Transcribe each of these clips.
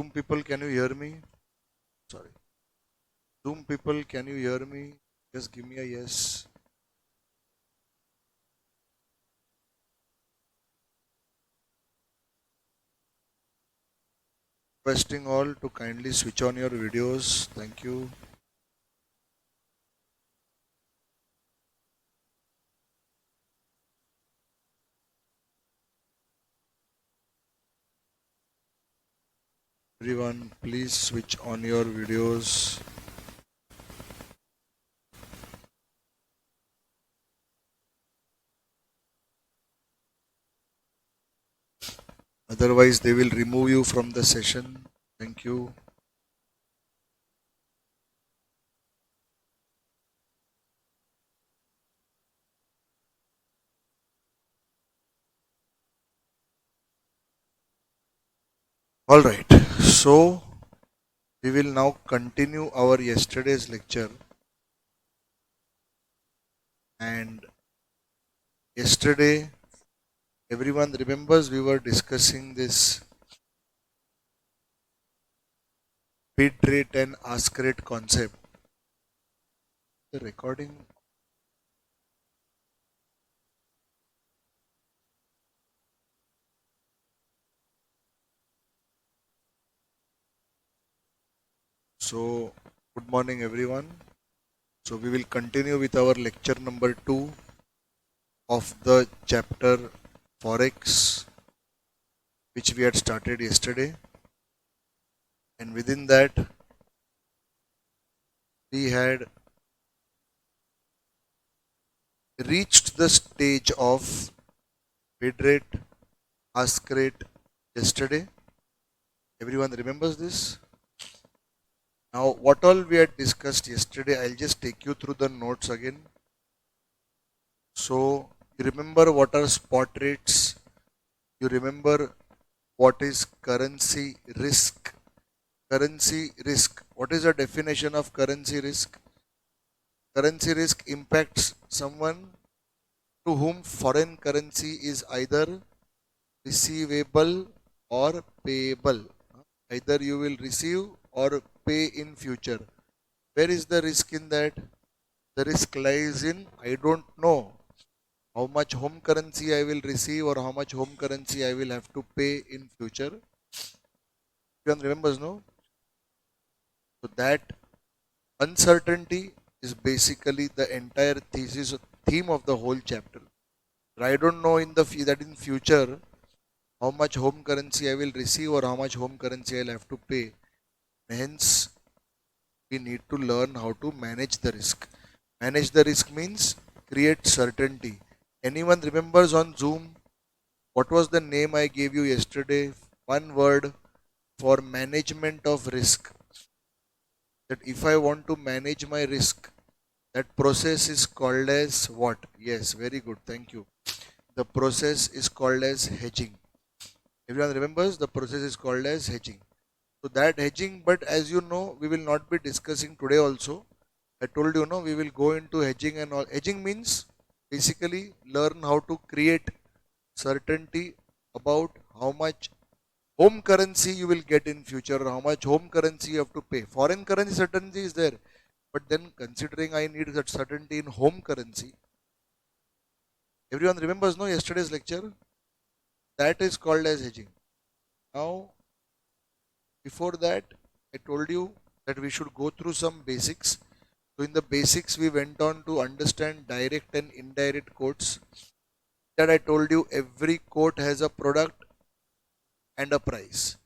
Zoom people, can you hear me? Sorry. Zoom people, can you hear me? Just give me a yes. Requesting all to kindly switch on your videos. Thank you. Everyone, please switch on your videos. Otherwise, they will remove you from the session. Thank you. All right. So, we will now continue our yesterday's lecture. And yesterday, everyone remembers we were discussing this bid rate and ask rate concept. The recording. So, good morning, everyone. So, we will continue with our lecture number 2 of the chapter Forex, which we had started yesterday. And within that, we had reached the stage of bid rate, ask rate yesterday. Everyone remembers this? Now, what all we had discussed yesterday, I'll just take you through the notes again. So, you remember what are spot rates? You remember what is currency risk? Currency risk. What is the definition of currency risk? Currency risk impacts someone to whom foreign currency is either receivable or payable. Either you will receive or pay in future. Where is the risk in that? The risk lies in I don't know how much home currency I will receive or how much home currency I will have to pay in future. Everyone remembers, no? So that uncertainty is basically the entire theme of the whole chapter. I don't know that in future how much home currency I will receive or how much home currency I'll have to pay. Hence, we need to learn how to manage the risk. Manage the risk means create certainty. Anyone remembers on Zoom what was the name I gave you yesterday? One word for management of risk. That if I want to manage my risk, that process is called as what? Yes, very good. Thank you. The process is called as hedging. Everyone remembers the process is called as hedging. So that hedging, but as you know, we will not be discussing today also. I told you, no, we will go into hedging and all. Hedging means basically learn how to create certainty about how much home currency you will get in future, how much home currency you have to pay. Foreign currency certainty is there, but then considering I need that certainty in home currency. Everyone remembers, no, yesterday's lecture? That is called as hedging. Now, before that, I told you that we should go through some basics. So in the basics, we went on to understand direct and indirect quotes. That I told you every quote has a product and a price.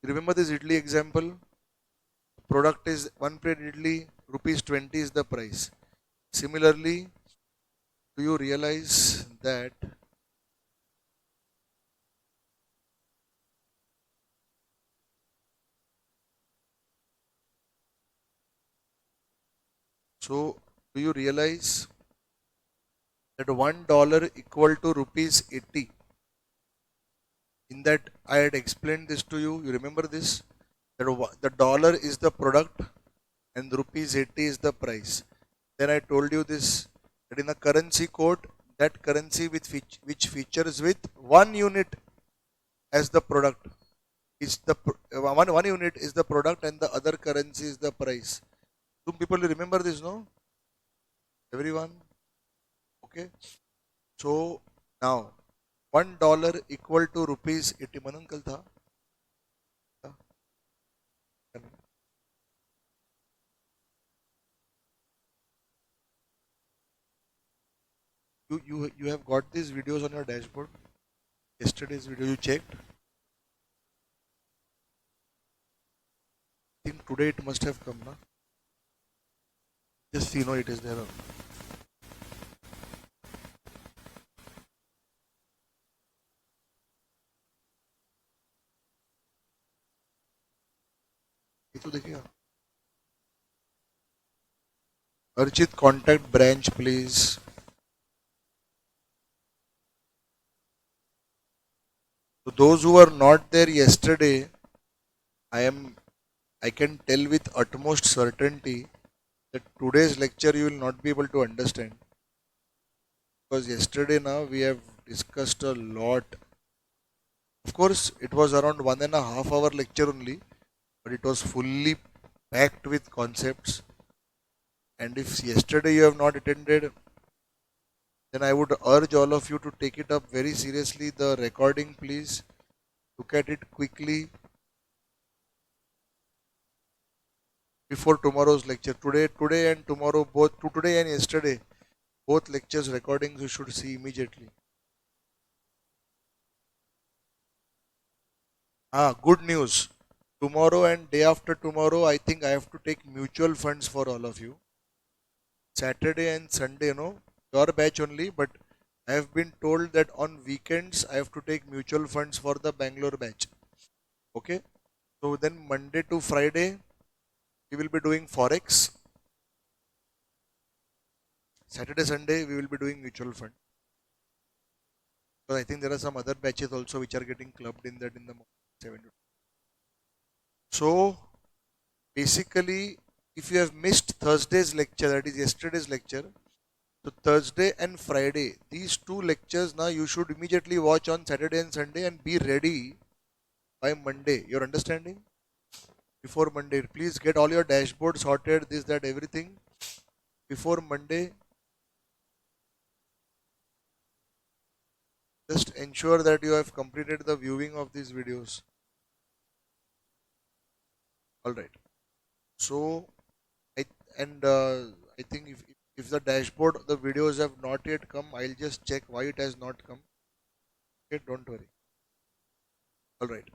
You remember this idli example? Product is one plate idli, rupees 20 is the price. Similarly, do you realize that so do you realize that $1 equal to rupees 80? In that I had explained this to you. You remember this? That the dollar is the product and rupees 80 is the price. Then I told you this, that in a currency quote, that currency which features with one unit as the product, is the one unit is the product and the other currency is the price. Some people remember this, no? Everyone? Okay. So now $1 equal to rupees 80 मन uncle था you have got these videos on your dashboard. Yesterday's video you checked. I think today it must have come, na? Just see, no, it is there. ये तो देखिएगा. Archit, contact branch, please. So those who were not there yesterday, I can tell with utmost certainty that today's lecture you will not be able to understand, because yesterday now we have discussed a lot. Of course, it was around 1.5 hour lecture only, but it was fully packed with concepts. And if yesterday you have not attended, then I would urge all of you to take it up very seriously. The recording, please look at it quickly before tomorrow's lecture. Today and tomorrow, both today and yesterday, both lectures recordings you should see immediately. Good news. Tomorrow and day after tomorrow, I think I have to take mutual funds for all of you. Saturday and Sunday, no, your batch only, but I have been told that on weekends I have to take mutual funds for the Bangalore batch. Okay, so then Monday to Friday we will be doing forex. Saturday, Sunday we will be doing mutual fund. Because I think there are some other batches also which are getting clubbed in that in the morning. So basically, if you have missed Thursday's lecture, that is yesterday's lecture, so Thursday and Friday, these two lectures now you should immediately watch on Saturday and Sunday and be ready by Monday. You're understanding? Before Monday, please get all your dashboard sorted, this, that, everything. Before Monday, just ensure that you have completed the viewing of these videos. Alright. So, I think if the dashboard, the videos have not yet come, I'll just check why it has not come. Okay, don't worry. Alright.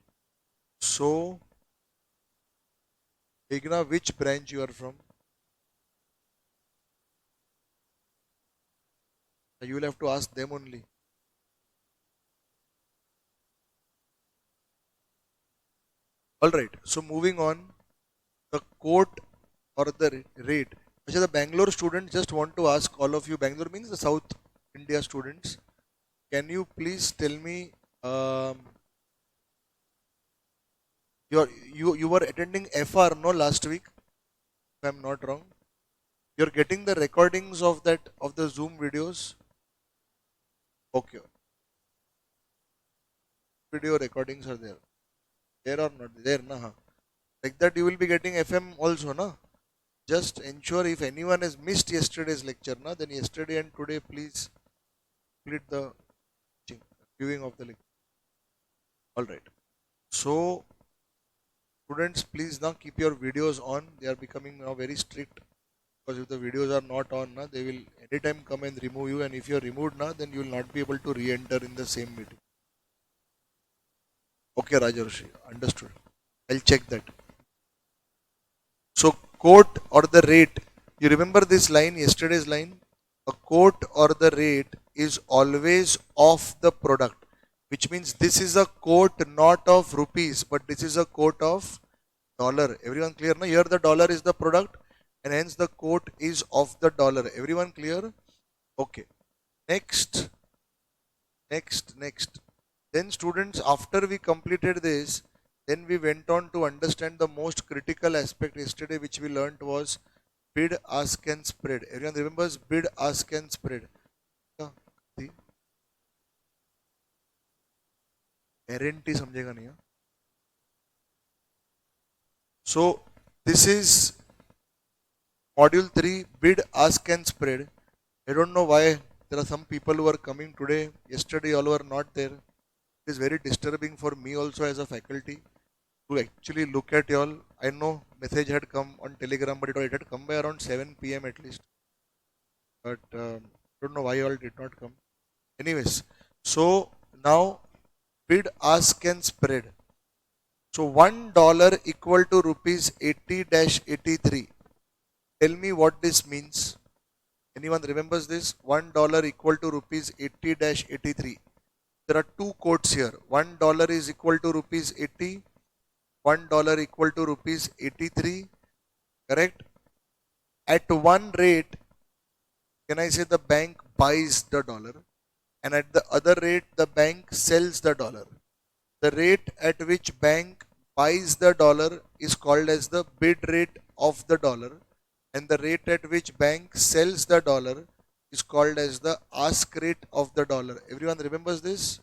So, Igna, which branch you are from? You will have to ask them only. Alright. So, moving on, the quote or the rate. Actually, the Bangalore students, just want to ask all of you, Bangalore means the South India students, can you please tell me, um, you were attending FR, no, last week, if I'm not wrong. You're getting the recordings of that, of the Zoom videos. Okay, video recordings are there. There or not there, na? Like that, you will be getting FM also, na? Just ensure if anyone has missed yesterday's lecture, na, then yesterday and today, please complete the viewing of the lecture. All right. So, students, please now keep your videos on. They are becoming now very strict, because if the videos are not on, na, they will anytime come and remove you. And if you are removed, na, then you will not be able to re-enter in the same meeting. Okay, Rajarshi, understood. I'll check that. So, quote or the rate. You remember this line, yesterday's line? A quote or the rate is always of the product, which means this is a quote not of rupees, but this is a quote of dollar. Everyone clear? No? Here the dollar is the product, and hence the quote is of the dollar. Everyone clear? Okay. Next. Then students, after we completed this, then we went on to understand the most critical aspect yesterday, which we learnt was bid, ask and spread. Everyone remembers bid, ask and spread. Guarantee समझेगा नहीं. So this is module 3, bid, ask and spread. I don't know why there are some people who are coming today. Yesterday all were not there. It is very disturbing for me also as a faculty to actually look at y'all. I know message had come on Telegram, but it had come by around 7 p.m. at least. But don't know why y'all did not come. Anyways, so now bid, ask and spread. So $1 equal to rupees 80-83. Tell me what this means. Anyone remembers this? $1 equal to rupees 80-83. There are two quotes here. $1 is equal to rupees 80. $1 equal to rupees 83. Correct? At one rate, can I say the bank buys the dollar? And at the other rate, the bank sells the dollar. The rate at which bank buys the dollar is called as the bid rate of the dollar, and the rate at which bank sells the dollar is called as the ask rate of the dollar. Everyone remembers this?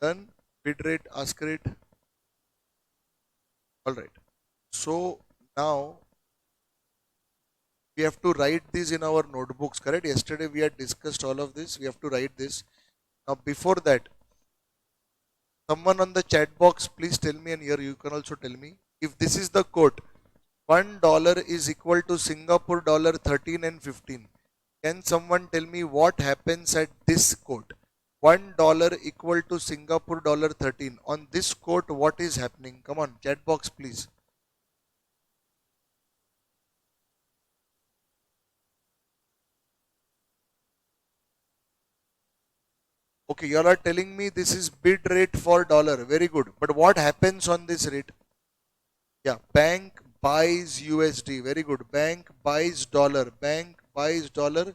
Done? Bid rate, ask rate. Alright. So now we have to write this in our notebooks, correct? Yesterday we had discussed all of this. We have to write this. Now before that, someone on the chat box, please tell me, and here you can also tell me, if this is the quote, $1 is equal to Singapore dollar 13 and 15. Can someone tell me what happens at this quote? $1 equal to Singapore dollar 13. On this quote, what is happening? Come on, chat box, please. Okay, you all are telling me this is bid rate for dollar. Very good. But what happens on this rate? Yeah, bank buys USD. Very good. Bank buys dollar. Bank buys dollar.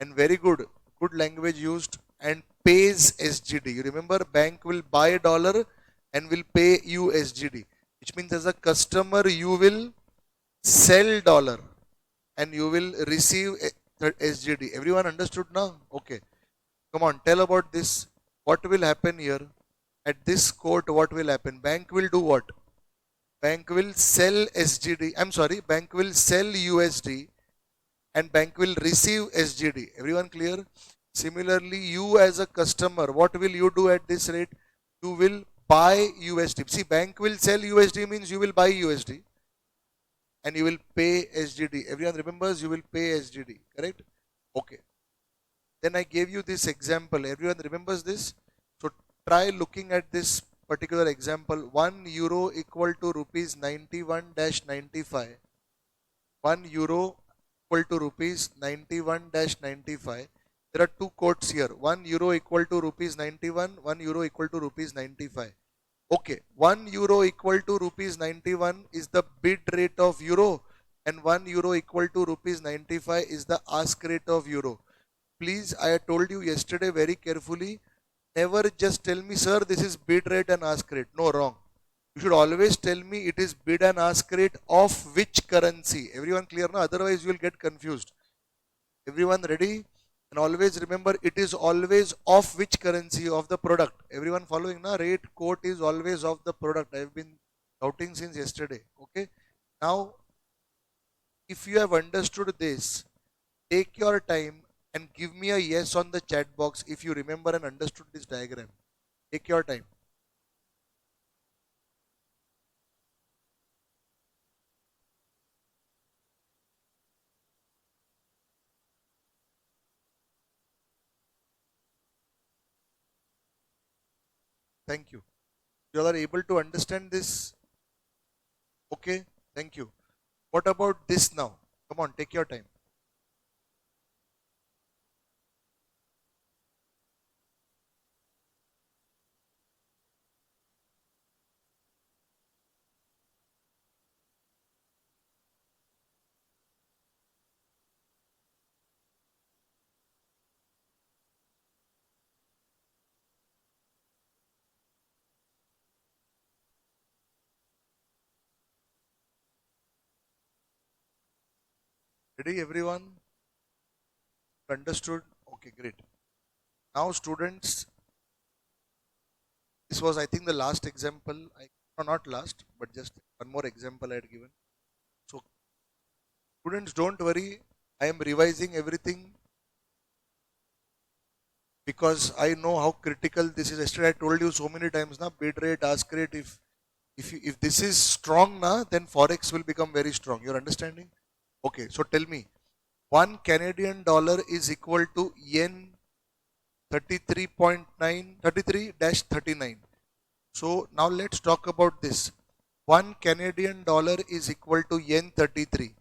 And very good. Good language used. And pays SGD. You remember, bank will buy dollar and will pay you SGD. Which means as a customer, you will sell dollar and you will receive SGD. Everyone understood now? Okay. Come on, tell about this. What will happen here? At this quote, what will happen? Bank will do what? Bank will sell SGD. I'm sorry, bank will sell USD and bank will receive SGD. Everyone clear? Similarly, you as a customer, what will you do at this rate? You will buy USD. See, bank will sell USD means you will buy USD and you will pay SGD. Everyone remembers you will pay SGD, correct? Okay. Then I gave you this example. Everyone remembers this? So try looking at this particular example. 1 euro equal to rupees 91-95. 1 euro equal to rupees 91-95. There are two quotes here. 1 euro equal to rupees 91. 1 euro equal to rupees 95. Okay, 1 euro equal to rupees 91 is the bid rate of euro, and 1 euro equal to rupees 95 is the ask rate of euro. Please, I told you yesterday very carefully, never just tell me, sir, this is bid rate and ask rate. No, wrong. You should always tell me it is bid and ask rate of which currency. Everyone clear now? Otherwise, you will get confused. Everyone ready? And always remember, it is always of which currency of the product. Everyone following now? Rate quote is always of the product. I have been shouting since yesterday. Okay. Now, if you have understood this, take your time and give me a yes on the chat box if you remember and understood this diagram. Take your time. Thank you. You all are able to understand this? Okay. Thank you. What about this now? Come on, take your time. Ready, everyone? Understood? Okay, great. Now, students, this was, I think, the last example. No, not last, but just one more example I had given. So students, don't worry. I am revising everything because I know how critical this is. Yesterday I told you so many times na bid rate, ask rate. If this is strong na, then forex will become very strong. You're understanding? Okay, so tell me, one Canadian dollar is equal to yen 33.9 33-39. So now let's talk about this. One Canadian dollar is equal to yen 33.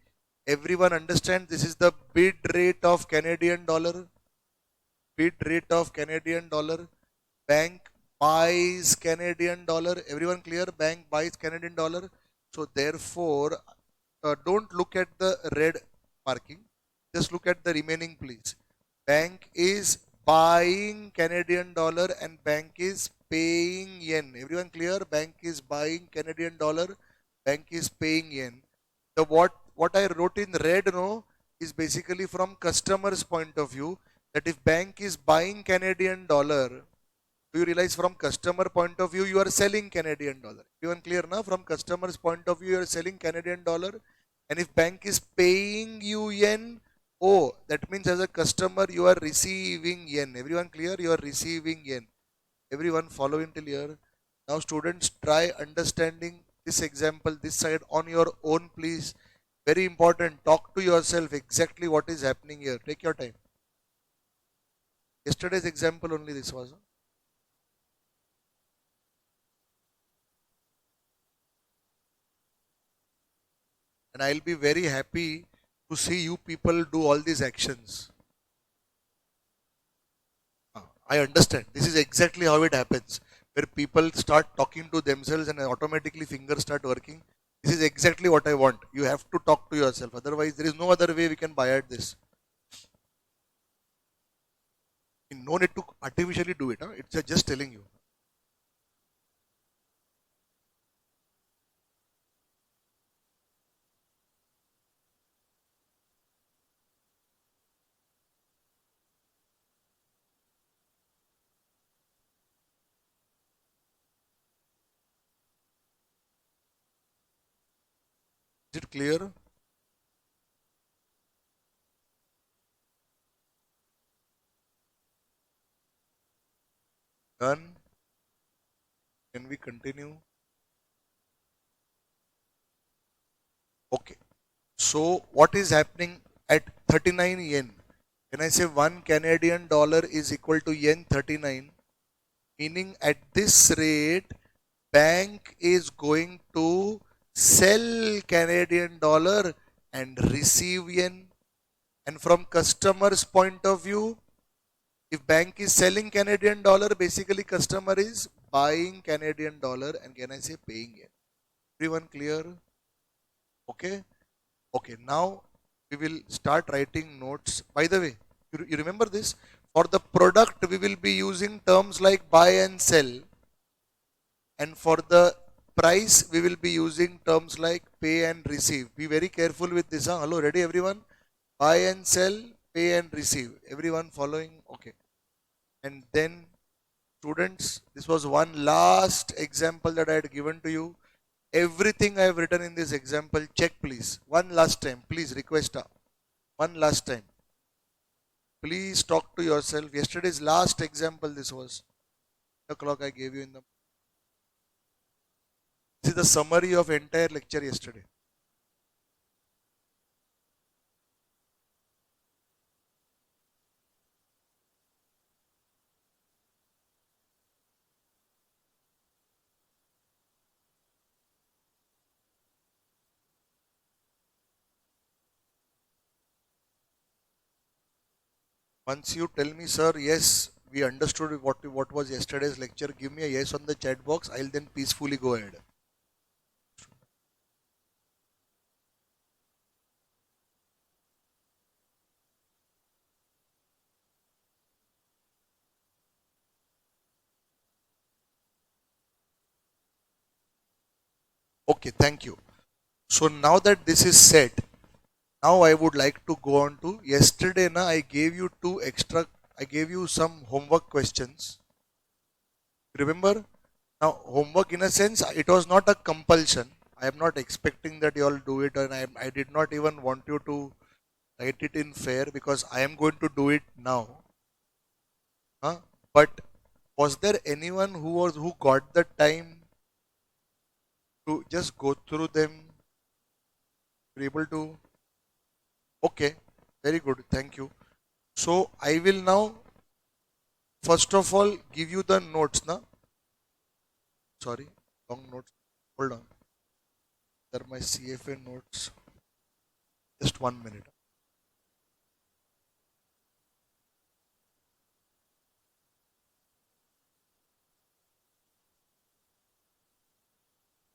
Everyone understand this is the bid rate of Canadian dollar. Bid rate of Canadian dollar. Bank buys Canadian dollar. Everyone clear? Bank buys Canadian dollar. So therefore, don't look at the red marking. Just look at the remaining, please. Bank is buying Canadian dollar and bank is paying yen. Everyone clear? Bank is buying Canadian dollar. Bank is paying yen. The what I wrote in red no is basically from customer's point of view, that if bank is buying Canadian dollar, do you realize from customer point of view you are selling Canadian dollar? Everyone clear now? From customer's point of view you are selling Canadian dollar, and if bank is paying you yen, oh, that means as a customer you are receiving yen. Everyone clear? You are receiving yen. Everyone following till here? Now students, try understanding this example this side on your own, please. Very important. Talk to yourself exactly what is happening here. Take your time. Yesterday's example only this was. And I'll be very happy to see you people do all these actions. I understand. This is exactly how it happens. Where people start talking to themselves and automatically fingers start working. This is exactly what I want. You have to talk to yourself. Otherwise, there is no other way we can buy at this. No need to artificially do it. Huh? It's just telling you. Is it clear? Done. Can we continue? Okay. So what is happening at 39 yen? When I say 1 Canadian dollar is equal to yen 39, meaning at this rate, bank is going to sell Canadian dollar and receive yen. And from customer's point of view, if bank is selling Canadian dollar, basically customer is buying Canadian dollar and can I say paying yen. Everyone clear? Okay. Okay, now we will start writing notes. By the way, you remember this? For the product, we will be using terms like buy and sell. And for the price, we will be using terms like pay and receive. Be very careful with this. Huh? Hello, ready everyone? Buy and sell, pay and receive. Everyone following? Okay. And then students, this was one last example that I had given to you. Everything I have written in this example, check please. One last time, please request. One last time. Please talk to yourself. Yesterday's last example, this was 8 o'clock I gave you in the. This is the summary of entire lecture yesterday. Once you tell me, sir, yes, we understood what was yesterday's lecture, give me a yes on the chat box. I'll then peacefully go ahead. Okay, thank you. So now that this is set, now I would like to go on to yesterday. Na, I gave you I gave you some homework questions. Remember? Now, homework in a sense, it was not a compulsion. I am not expecting that you all do it, and I did not even want you to write it in fair because I am going to do it now. Huh? But was there anyone who got the time to just go through them, be able to? Okay, very good, thank you. So I will now first of all give you the notes now. Sorry, long notes. Hold on. They're my CFA notes. Just 1 minute.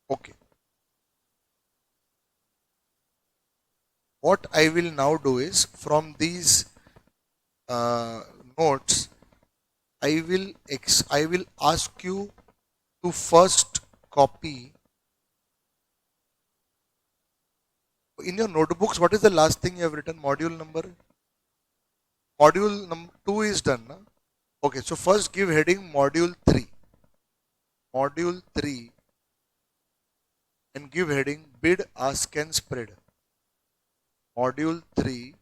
Okay. What I will now do is from these uh, notes, I will ask you to first copy in your notebooks. What is the last thing you have written? Module number. Module number 2 is done. Na? Okay. So first give heading module 3. Module 3 and give heading bid, ask and spread. Module 3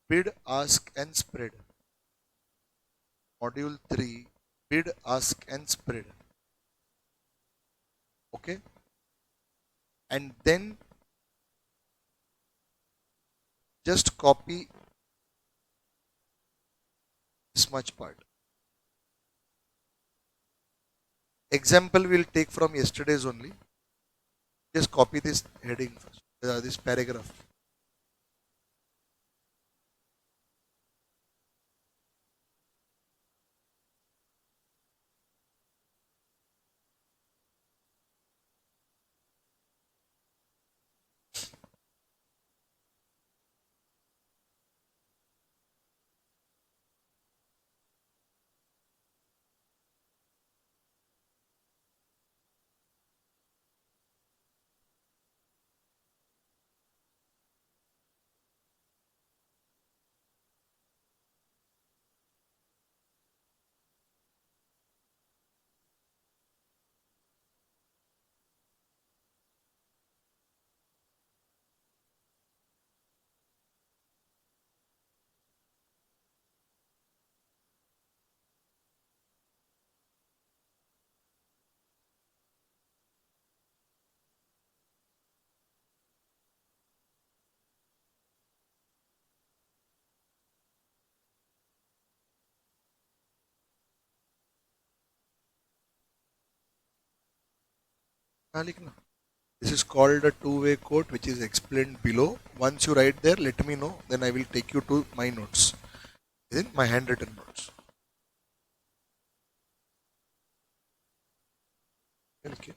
bid, ask and spread. Module 3 bid, ask and spread. Okay. And then just copy this much part. Example we'll take from yesterday's only. Just copy this heading first, this paragraph. This is called a two-way quote, which is explained below. Once you write there, let me know. Then I will take you to my notes, in my handwritten notes. Okay.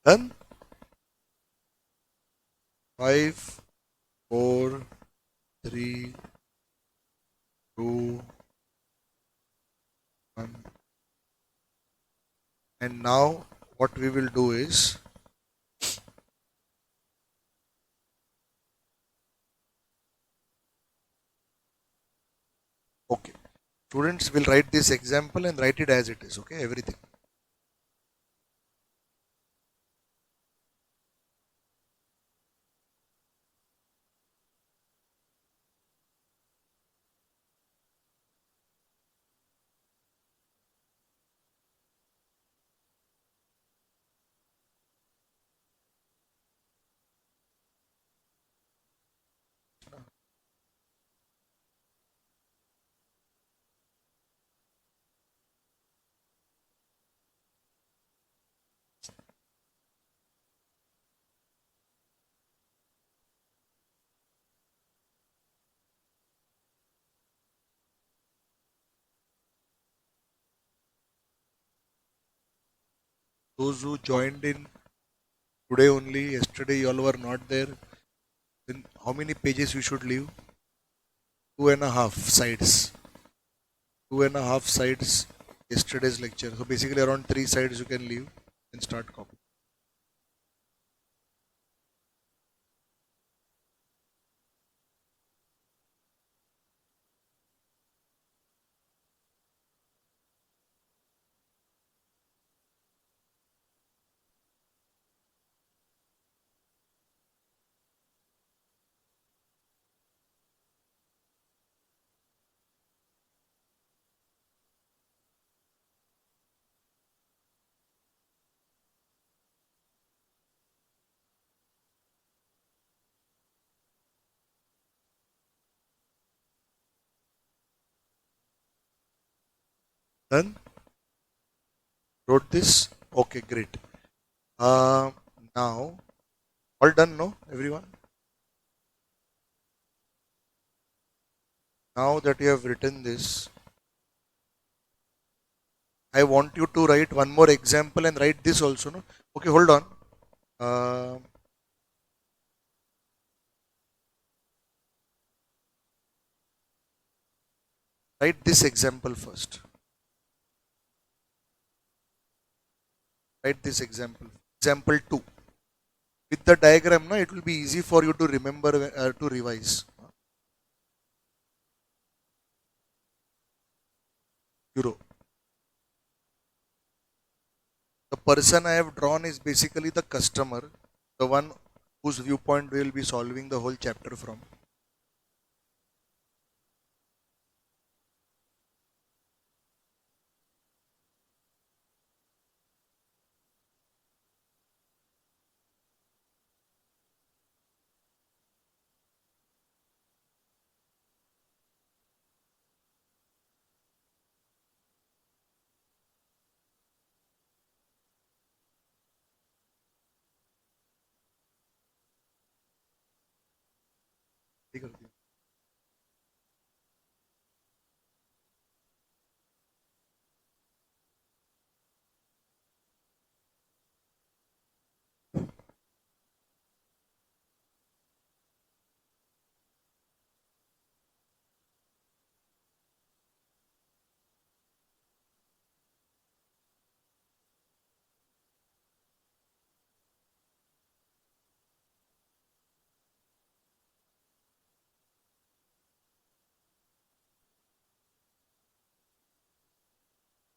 Done. 5, 4, 3, 2, 1. And now what we will do is okay. Students will write this example and write it as it is. Okay, everything. Those who joined in today only, yesterday you all were not there. Then how many pages you should leave? 2.5 sides. 2.5 sides yesterday's lecture. So basically around 3 sides you can leave and start copy. Done? Wrote this? Okay, great. Now, all done, no, everyone? Now that you have written this, I want you to write one more example and write this also, no? Okay, hold on. Uh, write this example first. Write this example. Example 2. With the diagram, no, it will be easy for you to remember to revise. Euro. The person I have drawn is basically the customer, the one whose viewpoint we will be solving the whole chapter from.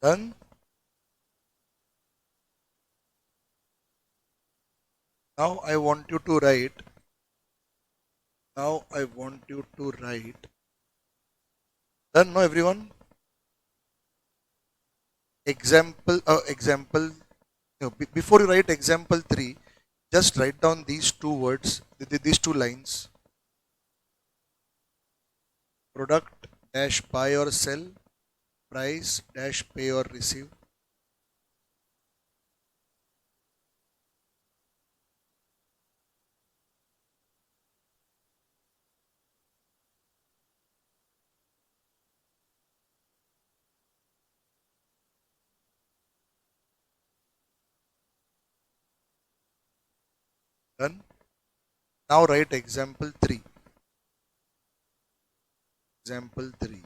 Done? Now I want you to write. Now I want you to write. Done, no, everyone? Example. No, before you write example 3, just write down these two words, these two lines. Product dash buy or sell, price dash pay or receive. Done? Now write example 3. Example 3.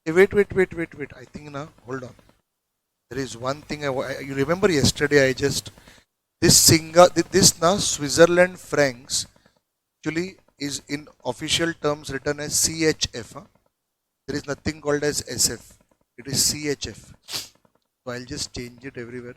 Hey, wait. I think now, hold on. There is one thing you remember yesterday I just this now Switzerland francs actually is in official terms written as CHF. Huh? There is nothing called as SF. It is CHF. So I'll just change it everywhere.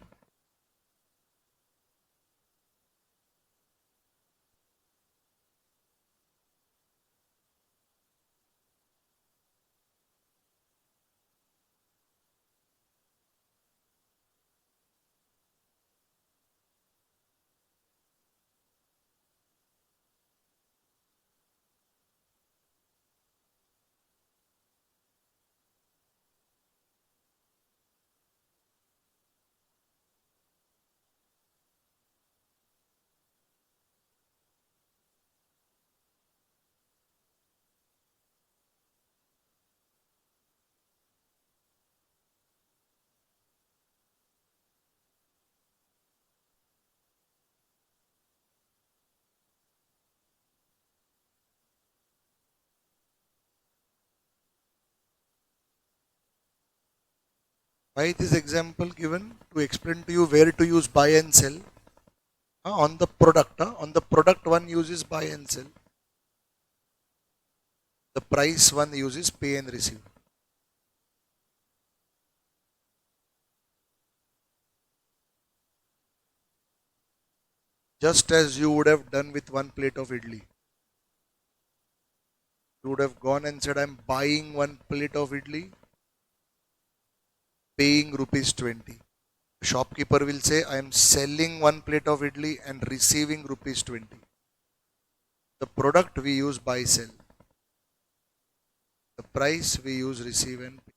Why this example given? To explain to you where to use buy and sell. On the product. On the product one uses buy and sell. The price one uses pay and receive. Just as you would have done with one plate of idli. You would have gone and said, I'm buying one plate of idli, paying rupees 20. The shopkeeper will say, I am selling one plate of idli and receiving rupees 20. The product we use buy sell. The price we use receive and pay.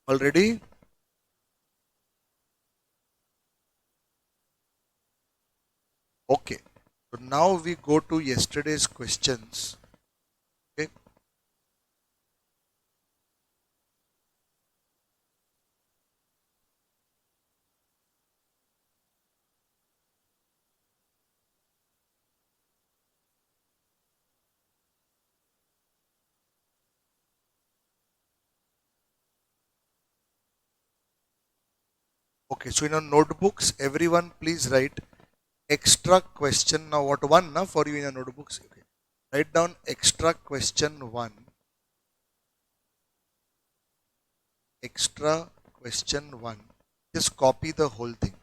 Already? Okay. So now we go to yesterday's questions. Okay. Okay. So in your notebooks, everyone please write extra question. Now what one now for you in your notebooks? Okay. Write down extra question one. Extra question one. Just copy the whole thing.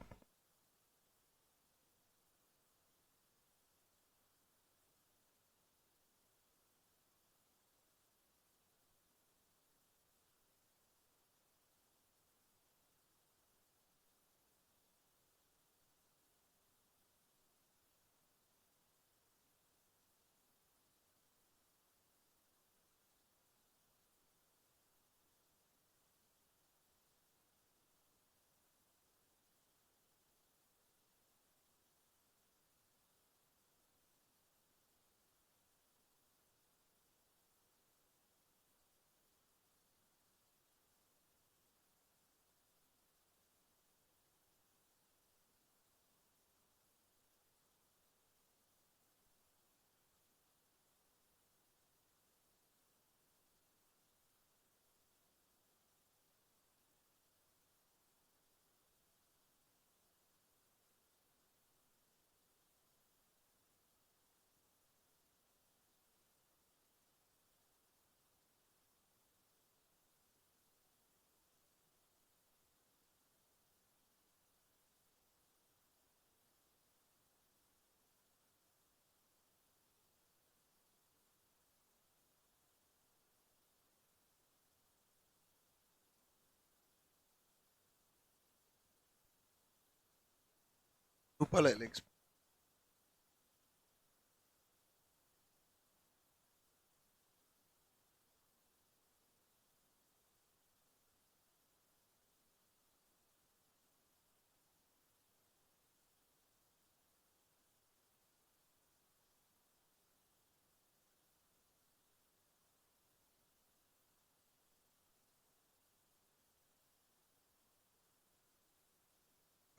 Rupal, I'll explain.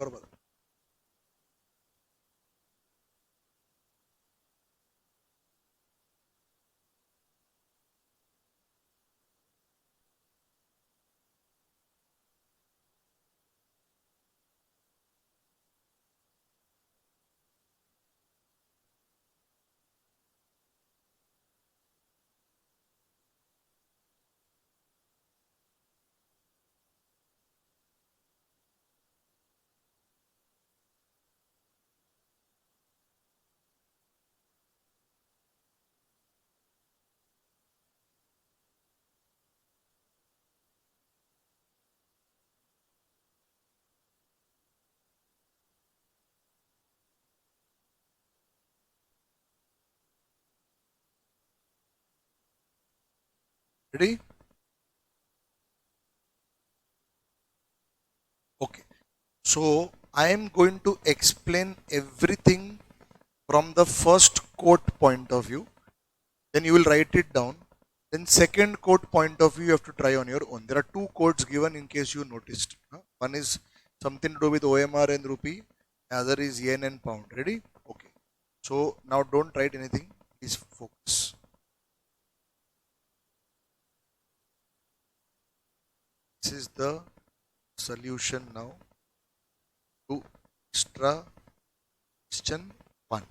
बरोबर. Ready? Okay. So I am going to explain everything from the first quote point of view. Then you will write it down. Then second quote point of view you have to try on your own. There are two quotes given in case you noticed. One is something to do with OMR and rupee. Other is yen and pound. Ready? Okay. So now don't write anything. Please focus. This is the solution now to extra question 1.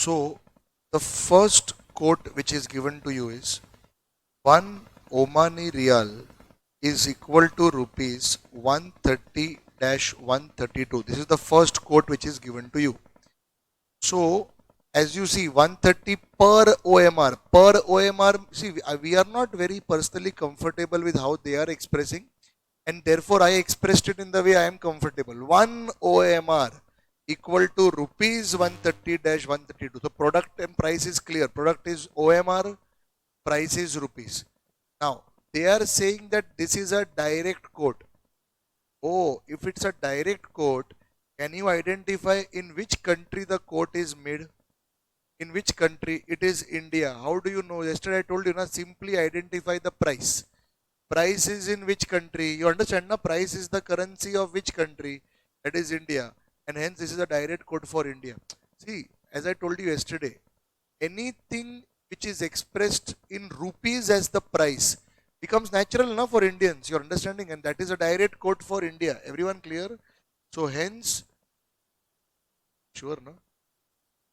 So the first quote which is given to you is 1 Omani Riyal is equal to rupees 130-132. This is the first quote which is given to you. So as you see 130 per OMR. Per OMR, see we are not very personally comfortable with how they are expressing, and therefore I expressed it in the way I am comfortable. 1 OMR equal to rupees 130-132. The product and price is clear. Product is OMR, price is rupees. Now they are saying that this is a direct quote. Oh, if it's a direct quote, can you identify in which country the quote is made? In which country? It is India. How do you know? Yesterday I told you, na, simply identify the price. Price is in which country? You understand, na? Price is the currency of which country? That is India. And hence this is a direct quote for India. See, as I told you yesterday, anything which is expressed in rupees as the price becomes natural enough for Indians. You're understanding? And that is a direct quote for India. Everyone clear? So hence, sure, no?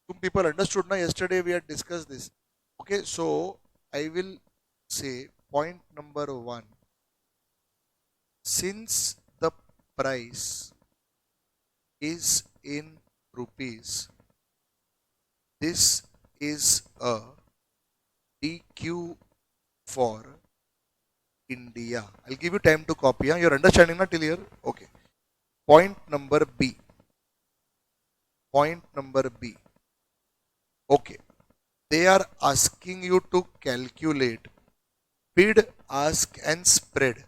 Some people understood, na? Yesterday we had discussed this. Okay, so I will say point number one. Since the price is in rupees, this is a DQ for India. I'll give you time to copy. Huh? You're understanding not till here? Okay. Point number B. Point number B. Okay. They are asking you to calculate bid, ask and spread.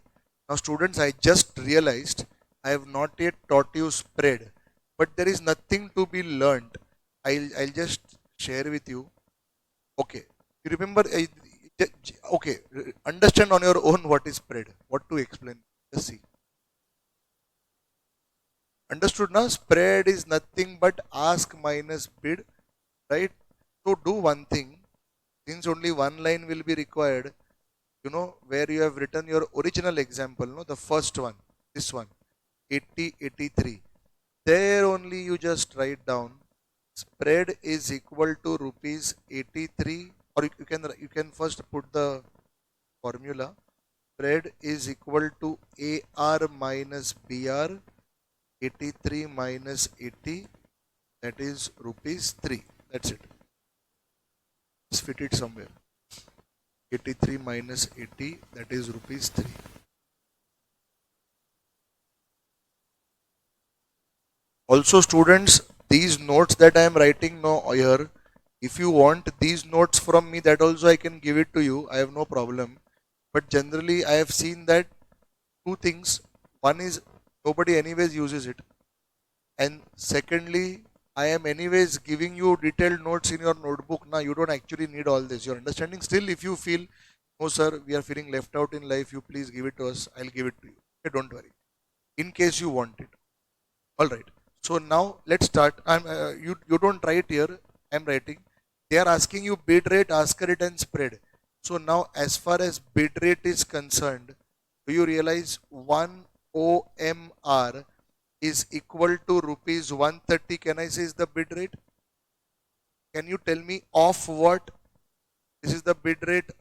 Now students, I just realized I have not yet taught you spread, but there is nothing to be learned. I'll just share with you. Okay, you remember, okay, understand on your own what is spread, what to explain. Just see. Understood now? Spread is nothing but ask minus bid, right? So do one thing, since only one line will be required, you know, where you have written your original example, no, the first one, this one, 80-83. There only you just write down spread is equal to rupees 83, or you can first put the formula. Spread is equal to AR minus BR, 83 minus 80, that is rupees 3. That's it. Just fit it somewhere. 83 minus 80, that is rupees 3. Also students, these notes that I am writing now here, if you want these notes from me, that also I can give it to you. I have no problem. But generally I have seen that two things. One is nobody anyways uses it. And secondly, I am anyways giving you detailed notes in your notebook. Now you don't actually need all this. You're understanding? Still, if you feel, no sir, we are feeling left out in life, you please give it to us. I'll give it to you. Okay, don't worry. In case you want it. All right. So now let's start. You don't write here. I'm writing. They are asking you bid rate, ask rate, and spread. So now, as far as bid rate is concerned, do you realize 1 OMR is equal to rupees 130? Can I say is the bid rate? Can you tell me of what? This is the bid rate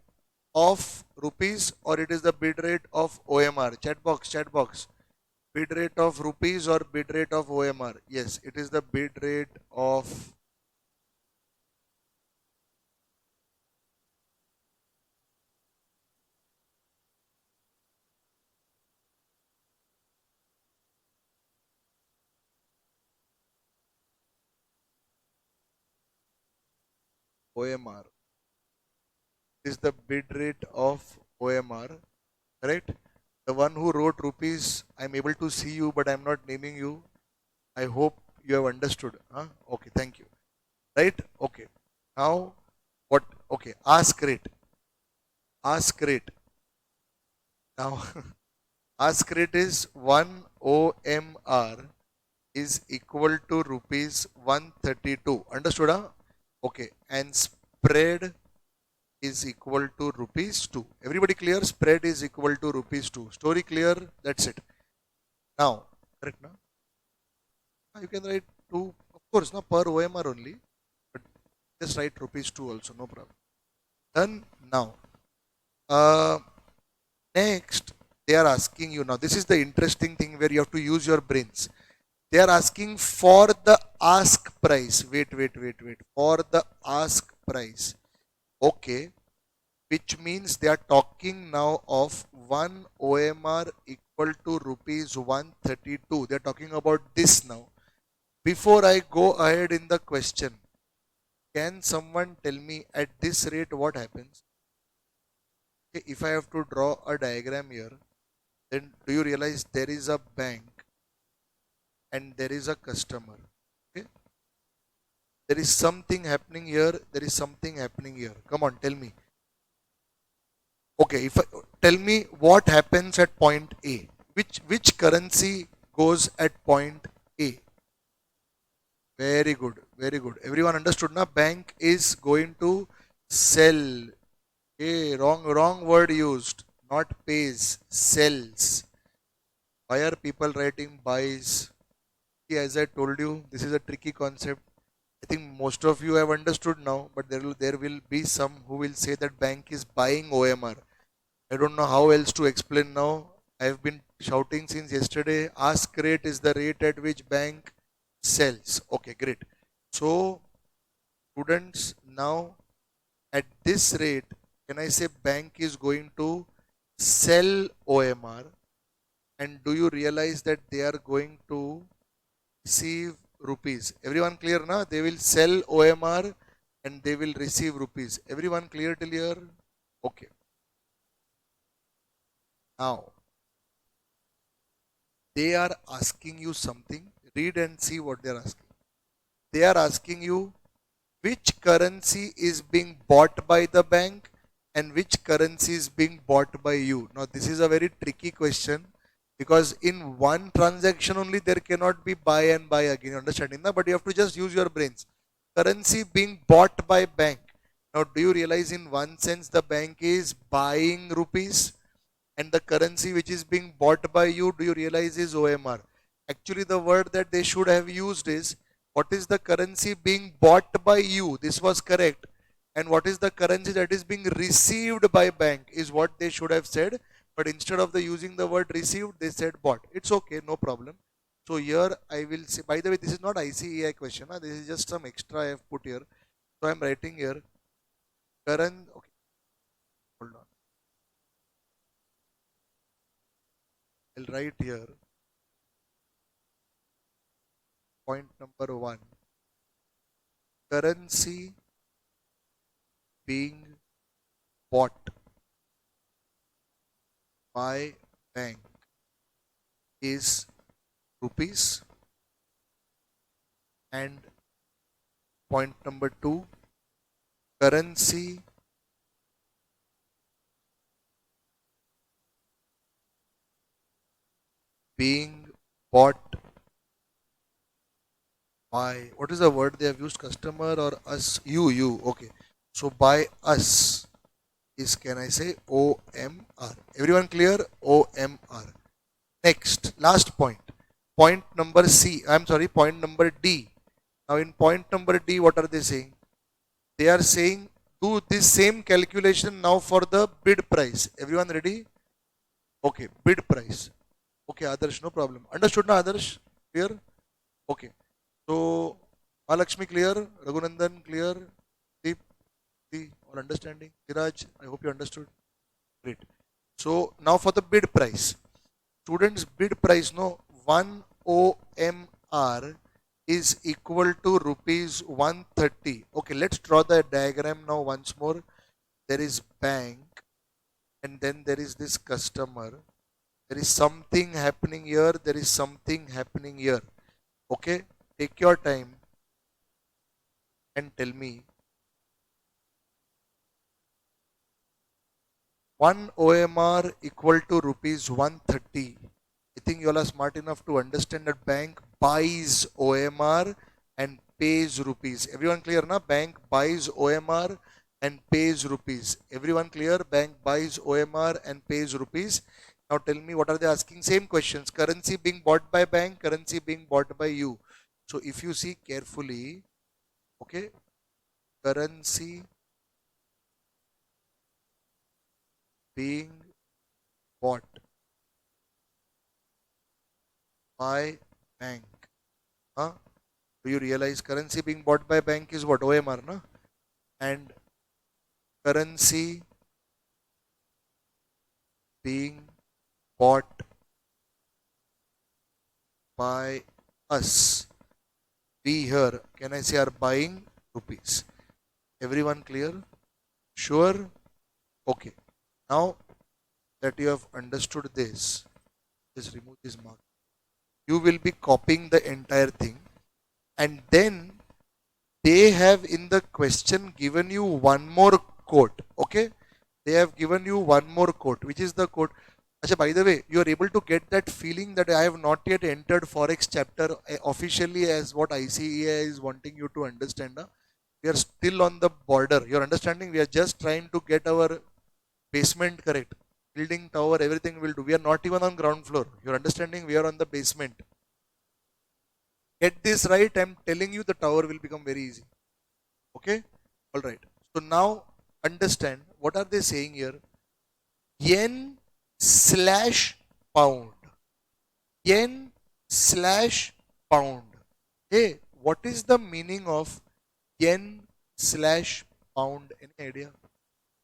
of rupees, or it is the bid rate of OMR? Chat box, chat box. Bid rate of rupees or bid rate of OMR? Yes, it is the bid rate of OMR. It is the bid rate of OMR, correct? The one who wrote rupees, I'm able to see you, but I'm not naming you. I hope you have understood. Huh? Okay, thank you. Right? Okay. Now, what? Okay, ask rate. Ask rate. Now, ask rate is 1 OMR is equal to rupees 132. Understood? Huh? Okay. And spread is equal to rupees 2. Everybody clear? Spread is equal to rupees 2. Story clear? That's it. Now, correct now? You can write 2, of course, now per OMR only. But Just write rupees 2 also, no problem. Done. Now, uh, next, they are asking you now. This is the interesting thing where you have to use your brains. They are asking for the ask price. Wait. For the ask price. Okay. Which means they are talking now of 1 OMR equal to rupees 132. They are talking about this now. Before I go ahead in the question, can someone tell me at this rate what happens? Okay, if I have to draw a diagram here, then do you realize there is a bank and there is a customer? Okay, there is something happening here, there is something happening here. Come on, tell me. Okay, tell me what happens at point A. Which currency goes at point A? Very good, very good. Everyone understood now? Bank is going to sell. Okay, wrong word used. Not pays, sells. Why are people writing buys? See, as I told you, this is a tricky concept. I think most of you have understood now, but there will be some who will say that bank is buying OMR. I don't know how else to explain now. I have been shouting since yesterday. Ask rate is the rate at which bank sells. Okay, great. So, students, now at this rate, can I say bank is going to sell OMR? And do you realize that they are going to receive rupees? Everyone clear now? They will sell OMR and they will receive rupees. Everyone clear till here? Okay. Now, they are asking you something. Read and see what they are asking. They are asking you which currency is being bought by the bank and which currency is being bought by you. Now, this is a very tricky question because in one transaction only there cannot be buy and buy again. Understanding that? But you have to just use your brains. Currency being bought by bank. Now, do you realize in one sense the bank is buying rupees? And the currency which is being bought by you, do you realize is OMR? Actually, the word that they should have used is what is the currency being bought by you? This was correct. And what is the currency that is being received by bank is what they should have said. But instead of the using the word received, they said bought. It's okay, no problem. So here I will say, by the way, this is not ICAI question. This is just some extra I have put here. So I'm writing here current. Okay, hold on. I'll write here point number 1, currency being bought by bank is rupees, and point number 2, currency being bought by, what is the word they have used, customer or us? You, okay. So by us is, can I say, OMR? Everyone clear? OMR. Next, last point. Point number point number D. Now in point number D, what are they saying? They are saying do this same calculation now for the bid price. Everyone ready? Okay, bid price. Okay, Adarsh, no problem. Understood na, Adarsh? Clear? Okay. So, Mahalakshmi clear? Raghunandan clear? Deep? All understanding? Siraj, I hope you understood. Great. So, now for the bid price. Students, bid price, no, 1 OMR is equal to rupees 130. Okay, let's draw the diagram now once more. There is bank and then there is this customer. There is something happening here. There is something happening here. Okay, take your time and tell me. 1 OMR equal to rupees 130. I think you all are smart enough to understand that bank buys OMR and pays rupees. Everyone clear na? Bank buys OMR and pays rupees. Everyone clear? Bank buys OMR and pays rupees. Now tell me, what are they asking? Same questions. Currency being bought by bank, currency being bought by you. So if you see carefully, okay, currency being bought by bank. Huh? Do you realize currency being bought by bank is what? OMR, na? And currency being bought by us. We here, can I say, are buying rupees. Everyone clear? Sure? Okay. Now that you have understood this, just remove this mark. You will be copying the entire thing, and then they have in the question given you one more quote. Okay, they have given you one more quote, which is the quote. Achha, by the way, you are able to get that feeling that I have not yet entered forex chapter officially as what ICEI is wanting you to understand. We are still on the border. You're understanding? We are just trying to get our basement correct. Building tower, everything will do. We are not even on ground floor. You're understanding? We are on the basement. Get this right. I'm telling you, the tower will become very easy. Okay? All right. So now understand what are they saying here? Yen slash pound. Yen slash pound. Hey, what is the meaning of yen slash pound? Any idea?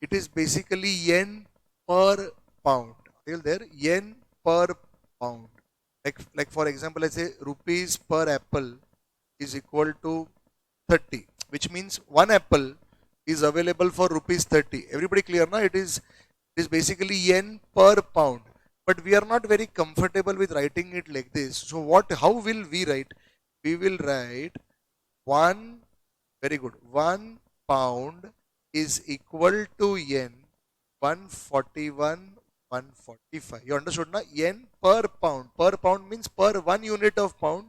It is basically yen per pound. Are you there? Yen per pound. Like for example, let's say rupees per apple is equal to 30, which means one apple is available for rupees 30. Everybody clear now? It is basically yen per pound. But we are not very comfortable with writing it like this. So how will we write? We will write one, very good, 1 pound is equal to yen 141, 145. You understood now? Yen per pound. Per pound means per 1 unit of pound.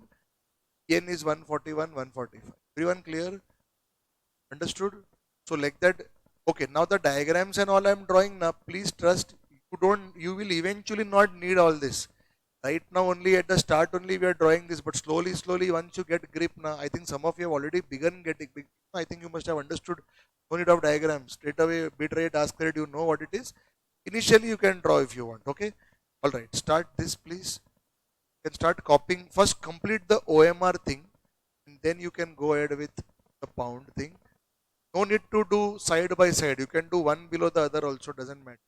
Yen is 141, 145. Everyone clear? Understood? So like that. Okay, now the diagrams and all I'm drawing now, please trust, you will eventually not need all this. Right now only at the start only we are drawing this, but slowly once you get grip now, I think some of you have already begun getting big. I think you must have understood no need of diagrams. Straight away bit rate, ask rate, you know what it is. Initially you can draw if you want. Okay. Alright, start this please. You can start copying. First complete the OMR thing, and then you can go ahead with the pound thing. No need to do side by side. You can do one below the other also, doesn't matter.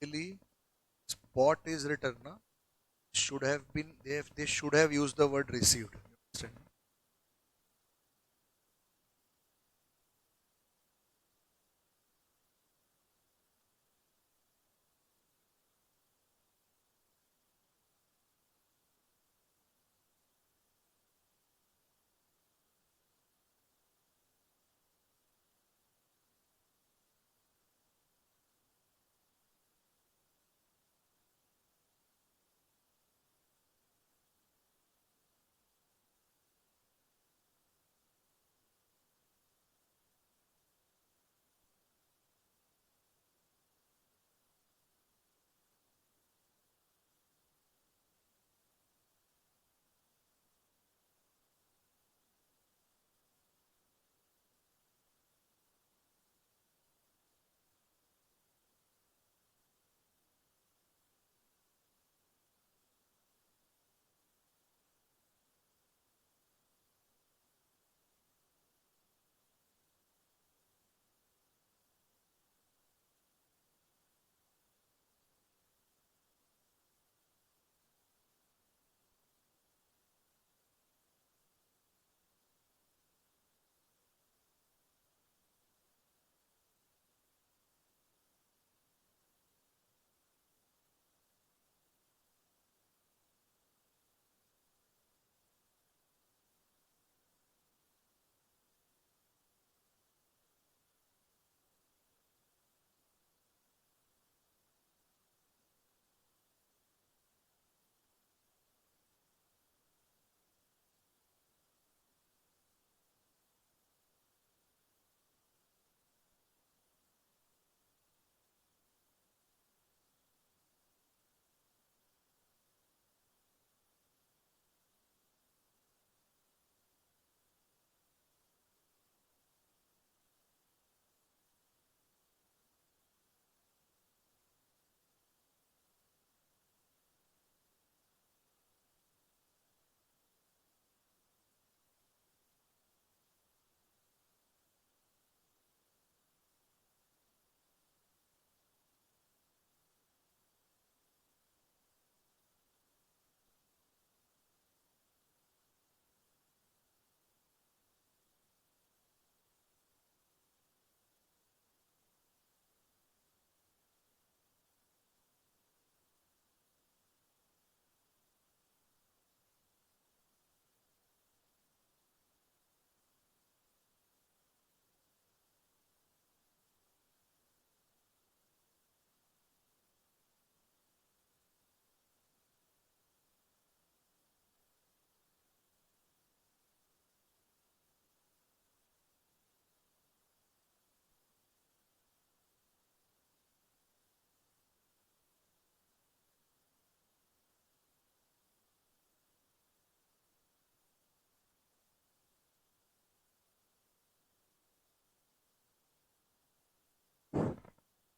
Basically, spot is written, na? Should have been they should have used the word received. Understand?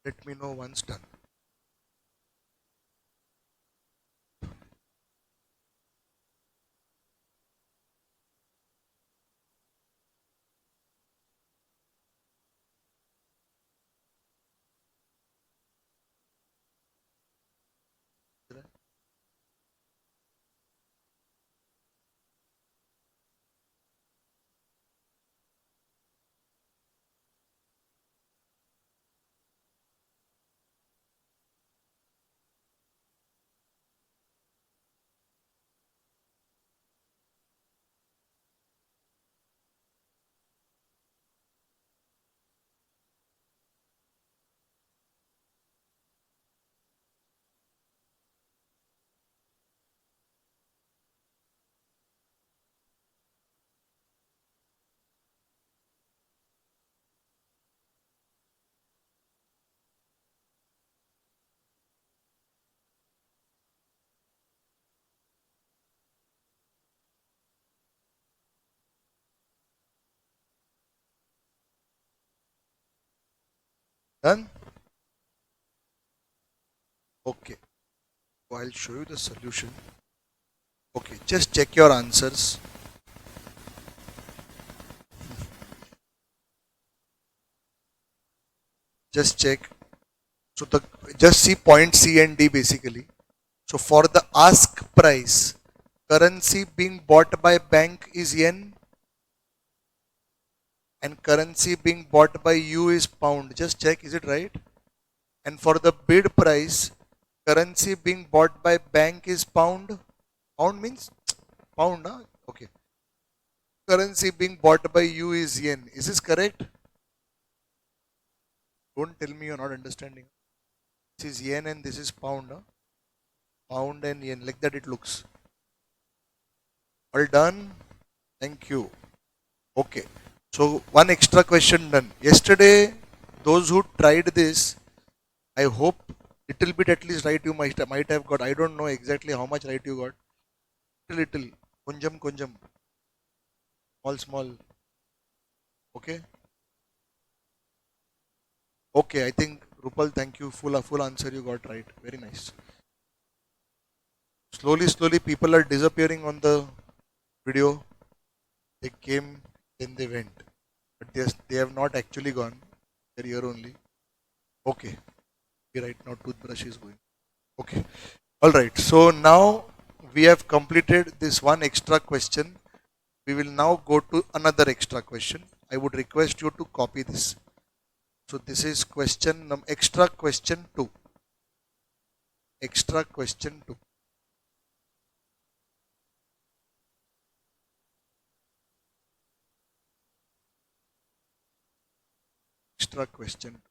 Let me know once done. Done? Okay. So I'll show you the solution. Okay, just check your answers. Just check. So the just see point C and D basically. So for the ask price, currency being bought by bank is yen and currency being bought by you is pound. Just check, is it right? And for the bid price, currency being bought by bank is pound. Pound means pound, huh? Okay. Currency being bought by you is yen. Is this correct? Don't tell me you're not understanding. This is yen and this is pound. Huh? Pound and yen, like that it looks. All done? Thank you. Okay. So one extra question done. Yesterday, those who tried this, I hope little bit at least right you might have got. I don't know exactly how much right you got. Little, kunjam kunjam, small small. Okay. Okay. I think Rupal, thank you. Full answer you got right. Very nice. Slowly, people are disappearing on the video. They came, then they went, but they have not actually gone. They're here only. Okay. Right now, toothbrush is going. Okay. All right. So now we have completed this one extra question. We will now go to another extra question. I would request you to copy this. So this is extra question 2. Extra question 2. Extra question.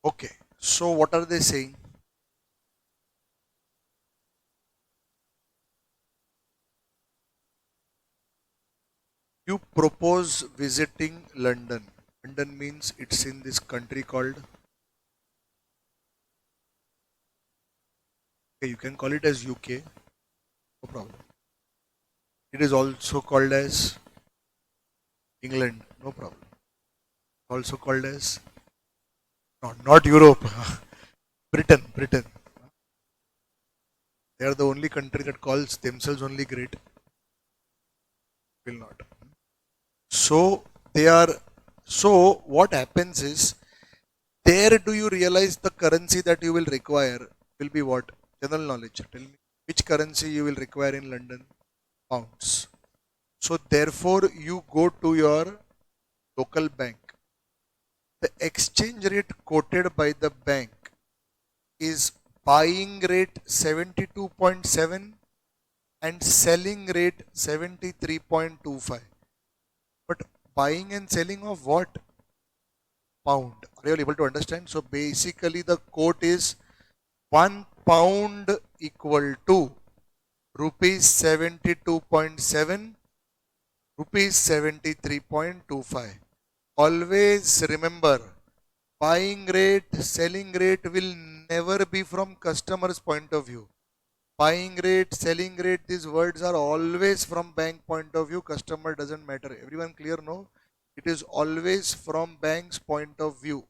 Okay. So what are they saying? propose visiting London. London means it's in this country called, okay, you can call it as UK, no problem. It is also called as England, no problem. Also called as, no, not Europe, Britain, Britain. They are the only country that calls themselves only great. Will not. So they are. So what happens is, there do you realize the currency that you will require will be what? General knowledge. Tell me which currency you will require in London? Pounds. So therefore you go to your local bank. The exchange rate quoted by the bank is buying rate 72.7 and selling rate 73.25. But buying and selling of what? Pound. Are you able to understand? So basically the quote is 1 pound equal to rupees 72.7, rupees 73.25. Always remember, buying rate, selling rate will never be from customer's point of view. Buying rate, selling rate, these words are always from bank point of view. Customer doesn't matter. Everyone clear? No? It is always from bank's point of view.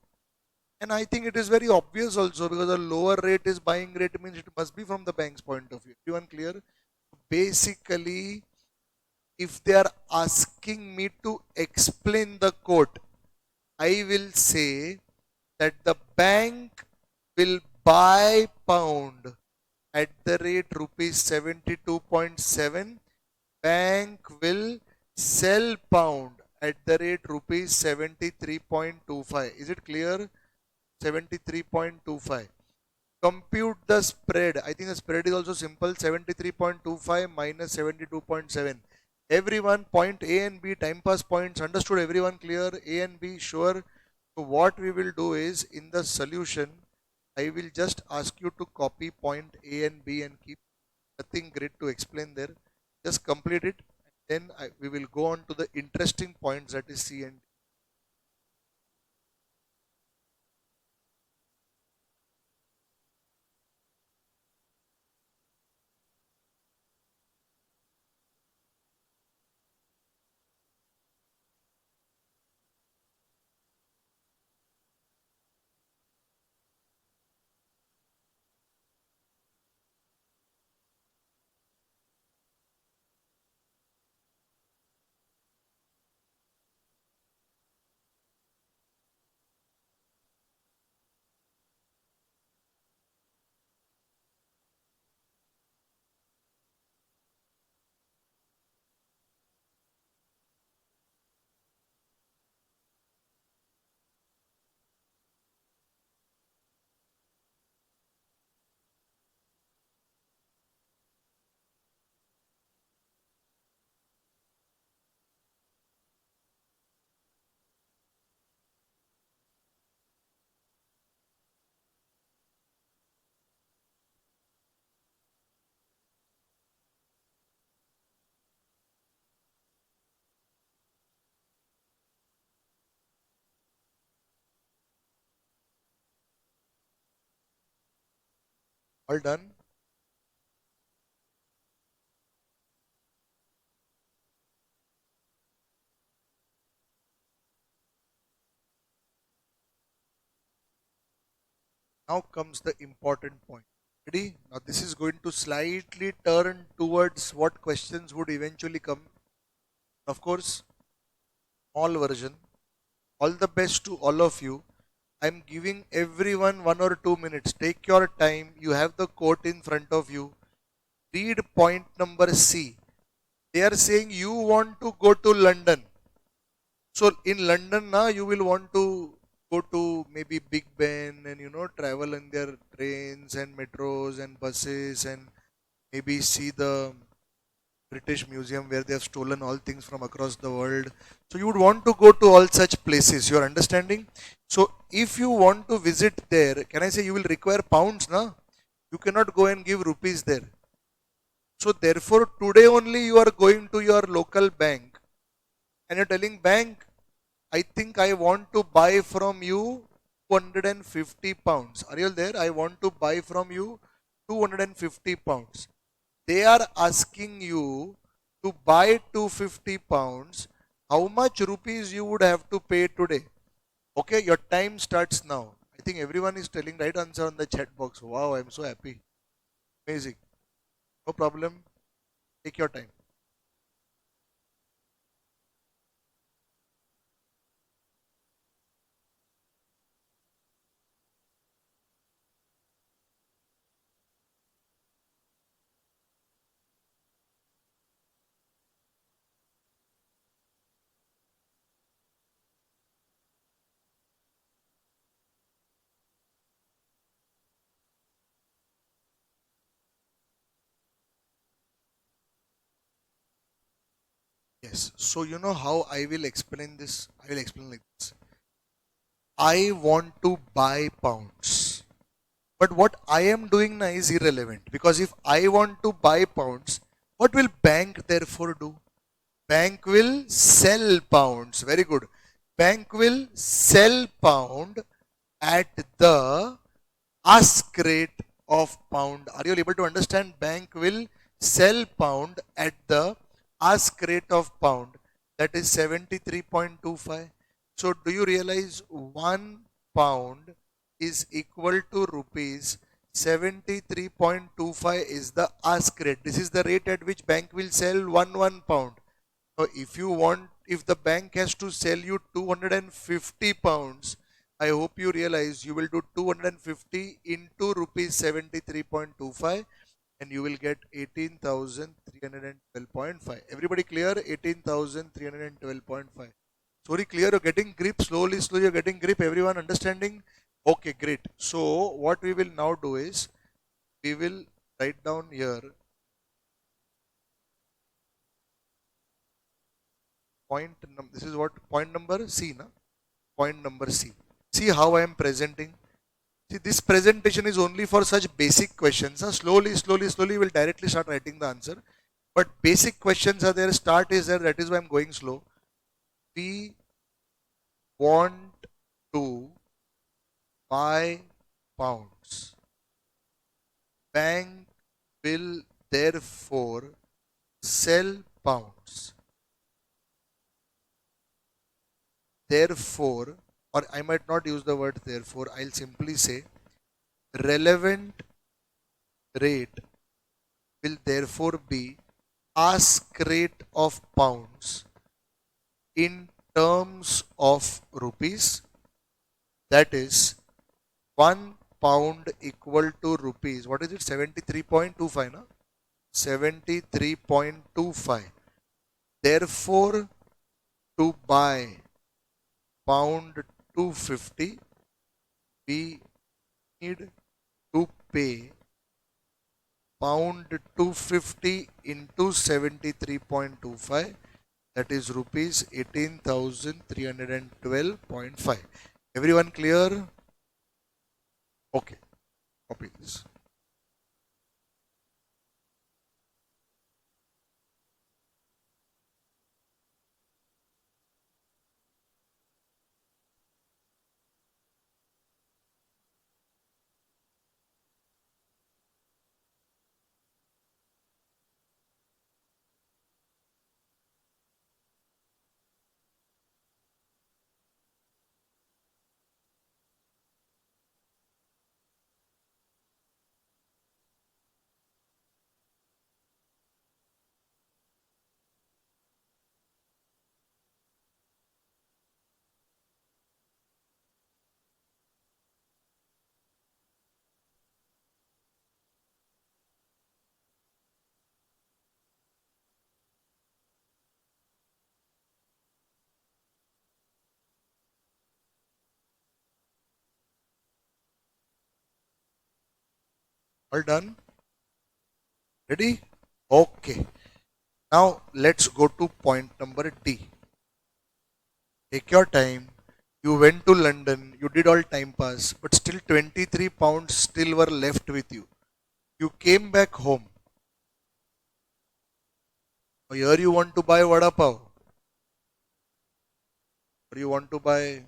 And I think it is very obvious also, because a lower rate is buying rate means it must be from the bank's point of view. Everyone clear? Basically, if they are asking me to explain the quote, I will say that the bank will buy pound at the rate rupees 72.7. Bank will sell pound at the rate rupees 73.25. Is it clear? 73.25. Compute the spread. I think the spread is also simple. 73.25 minus 72.7. Everyone, point A and B, time pass points. Understood? Everyone clear? A and B, sure. So what we will do is, in the solution, I will just ask you to copy point A and B and keep. Nothing great to explain there. Just complete it. Then we will go on to the interesting points, that is C and D. All done? Now comes the important point. Ready? Now this is going to slightly turn towards what questions would eventually come. Of course, small version. All the best to all of you. I'm giving everyone 1 or 2 minutes. Take your time. You have the quote in front of you. Read point number C. They are saying you want to go to London. So in London now you will want to go to maybe Big Ben and travel in their trains and metros and buses and maybe see the British Museum where they have stolen all things from across the world. So you would want to go to all such places. You are understanding? So if you want to visit there, can I say you will require pounds, na? You cannot go and give rupees there. So therefore today only you are going to your local bank and you're telling bank, I think I want to buy from you 250 pounds. Are you there? I want to buy from you 250 pounds. They are asking you to buy 250 pounds. How much rupees you would have to pay today? Okay, your time starts now. I think everyone is telling right answer on the chat box. Wow, I'm so happy. Amazing. No problem. Take your time. Yes. So you know how I will explain this? I will explain like this. I want to buy pounds. But what I am doing now is irrelevant because if I want to buy pounds, what will bank therefore do? Bank will sell pounds. Very good. Bank will sell pound at the ask rate of pound. Are you able to understand? Bank will sell pound at the ask rate of pound, that is 73.25. So do you realize 1 pound is equal to rupees 73.25 is the ask rate. This is the rate at which bank will sell 1 pound. So if you want, if the bank has to sell you 250 pounds, I hope you realize you will do 250 into rupees 73.25 and you will get 18,312.5. Everybody clear? 18,312.5. Sorry, clear? You're getting grip slowly, you're getting grip. Everyone understanding? Okay, great. So what we will now do is we will write down here this is what point number C, na? Point number C. See how I am presenting. See, this presentation is only for such basic questions. Slowly, we'll directly start writing the answer. But basic questions are there, start is there, that is why I'm going slow. We want to buy pounds. Bank will therefore sell pounds. Therefore, or I might not use the word therefore, I'll simply say relevant rate will therefore be ask rate of pounds in terms of rupees, that is 1 pound equal to rupees, what is it, 73.25, na? 73.25. Therefore, to buy pound 250, we need to pay pound 250 into 73.25, that is rupees 18,312.5. Everyone clear? Okay, copy this. All done? Ready? Okay. Now let's go to point number D. Take your time. You went to London, you did all time pass, but still 23 pounds still were left with you. You came back home. Here you want to buy vada pav. or you want to buy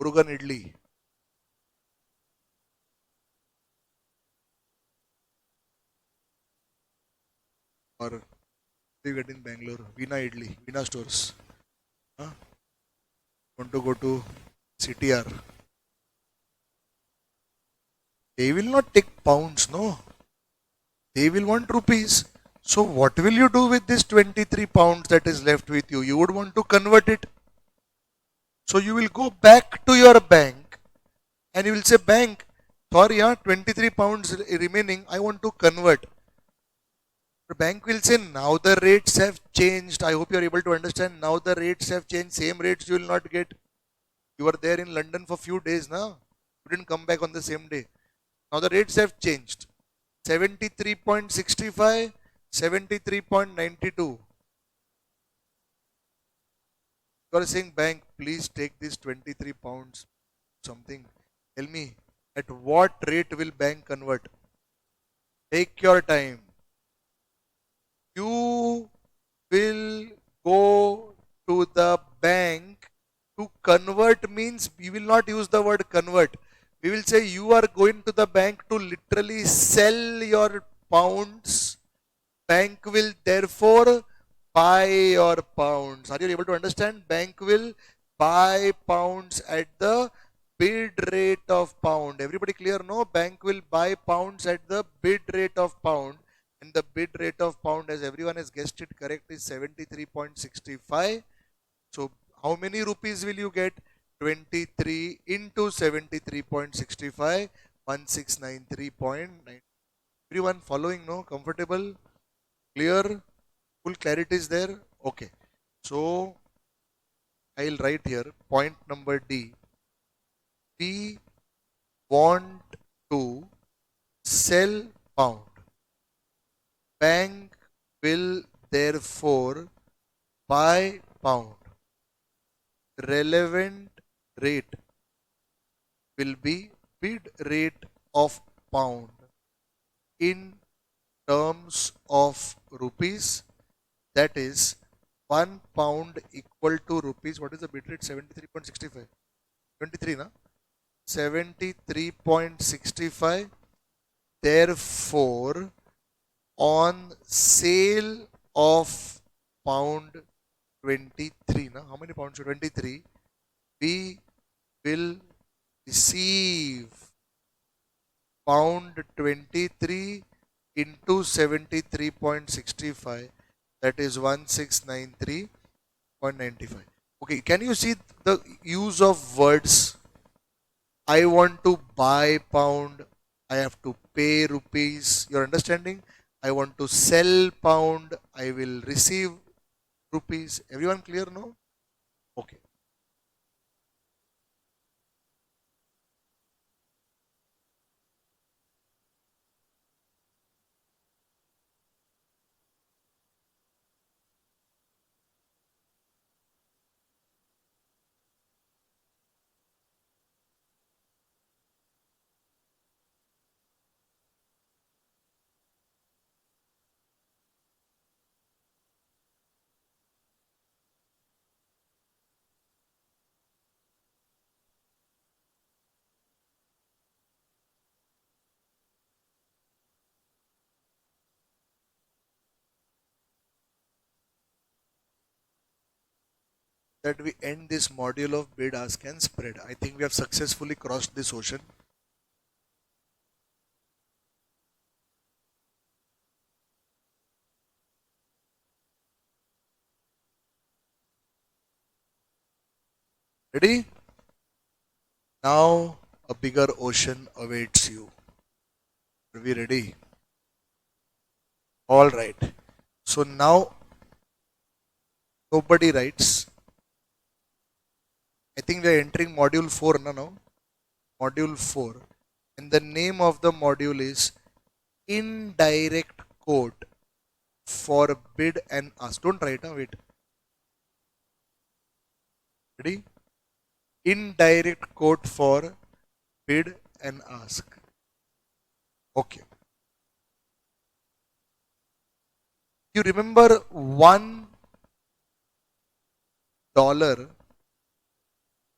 Murugan idli, or you get in Bangalore, Veena idli, Veena stores. Huh? Want to go to CTR? They will not take pounds, no. They will want rupees. So what will you do with this 23 pounds that is left with you? You would want to convert it. So you will go back to your bank and you will say, bank, sorry, 23 pounds remaining, I want to convert. The bank will say, now the rates have changed. I hope you are able to understand. Now the rates have changed. Same rates you will not get. You were there in London for few days now. You didn't come back on the same day. Now the rates have changed. 73.65, 73.92. You are saying, bank, please take this 23 pounds something. Tell me, at what rate will bank convert? Take your time. You will go to the bank. To convert means we will not use the word convert. We will say you are going to the bank to literally sell your pounds. Bank will therefore buy your pounds. Are you able to understand? Bank will buy pounds at the bid rate of pound. Everybody clear? No? Bank will buy pounds at the bid rate of pound. And the bid rate of pound, as everyone has guessed it correct, is 73.65. So how many rupees will you get? 23 into 73.65, 1693.9. Everyone following? No? Comfortable? Clear? Full clarity is there? Okay. So I'll write here point number D. We want to sell pound. Bank will therefore buy pound. Relevant rate will be bid rate of pound in terms of rupees. That is 1 pound equal to rupees. What is the bid rate? 73.65. 23, na? 73.65. Therefore, on sale of pound 23, na? How many pounds? 23. We will receive pound 23 into 73.65, that is 1693.95. Okay, can you see the use of words? I want to buy pound, I have to pay rupees. You're understanding? I want to sell pound, I will receive rupees. Everyone clear? No? Okay. That we end this module of bid, ask, and spread. I think we have successfully crossed this ocean. Ready? Now a bigger ocean awaits you. Are we ready? All right. So now nobody writes. I think we are entering module 4 now. Module 4. And the name of the module is Indirect Quote for Bid and Ask. Don't write, wait. Ready? Indirect quote for bid and ask. Okay. You remember $1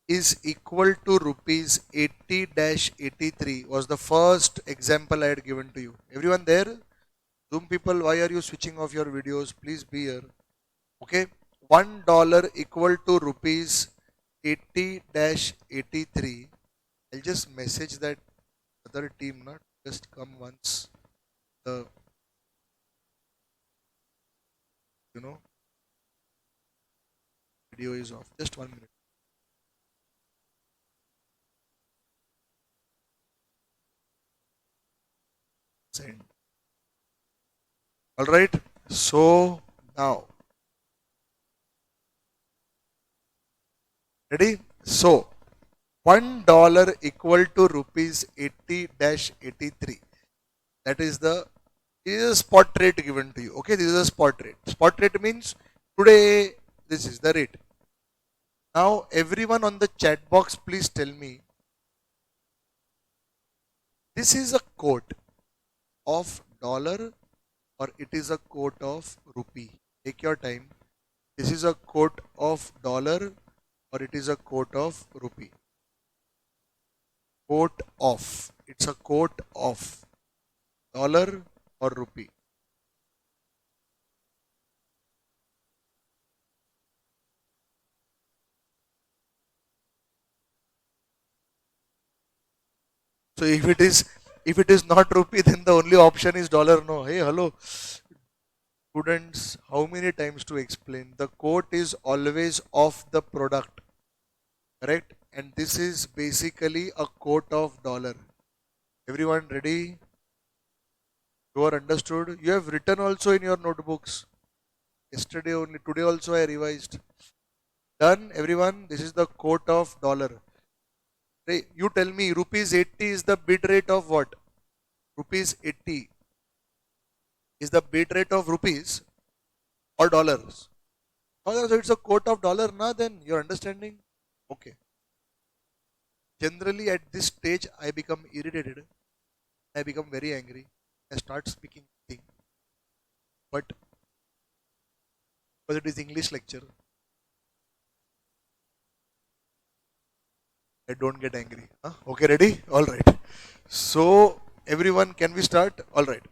is equal to rupees 80-83 was the first example I had given to you. Everyone there? Zoom people, why are you switching off your videos? Please be here. Okay. $1 equal to rupees 80-83. I'll just message that other team, not just come once the video is off. Just 1 minute. Send. All right. So now, ready? So $1 equal to rupees 80-83. That is the spot rate given to you. Okay, this is a spot rate. Spot rate means today this is the rate. Now everyone on the chat box, please tell me, this is a quote of dollar or it is a quote of rupee. Take your time. This is a quote of dollar or it is a quote of rupee. Quote of. It's a quote of dollar or rupee. So if it is not rupee, then the only option is dollar. No. Hey, hello. Students, how many times to explain? The quote is always of the product. Correct? And this is basically a quote of dollar. Everyone ready? You are understood? You have written also in your notebooks. Yesterday only, today also I revised. Done, everyone? This is the quote of dollar. You tell me, rupees 80 is the bid rate of what? Rupees 80 is the bid rate of rupees or dollars? So it's a quote of dollar, na? Then you're understanding? Okay. Generally at this stage, I become irritated. I become very angry. I start speaking thing. But it is English lecture, I don't get angry. Huh? Okay, ready? All right. So everyone, can we start? All right.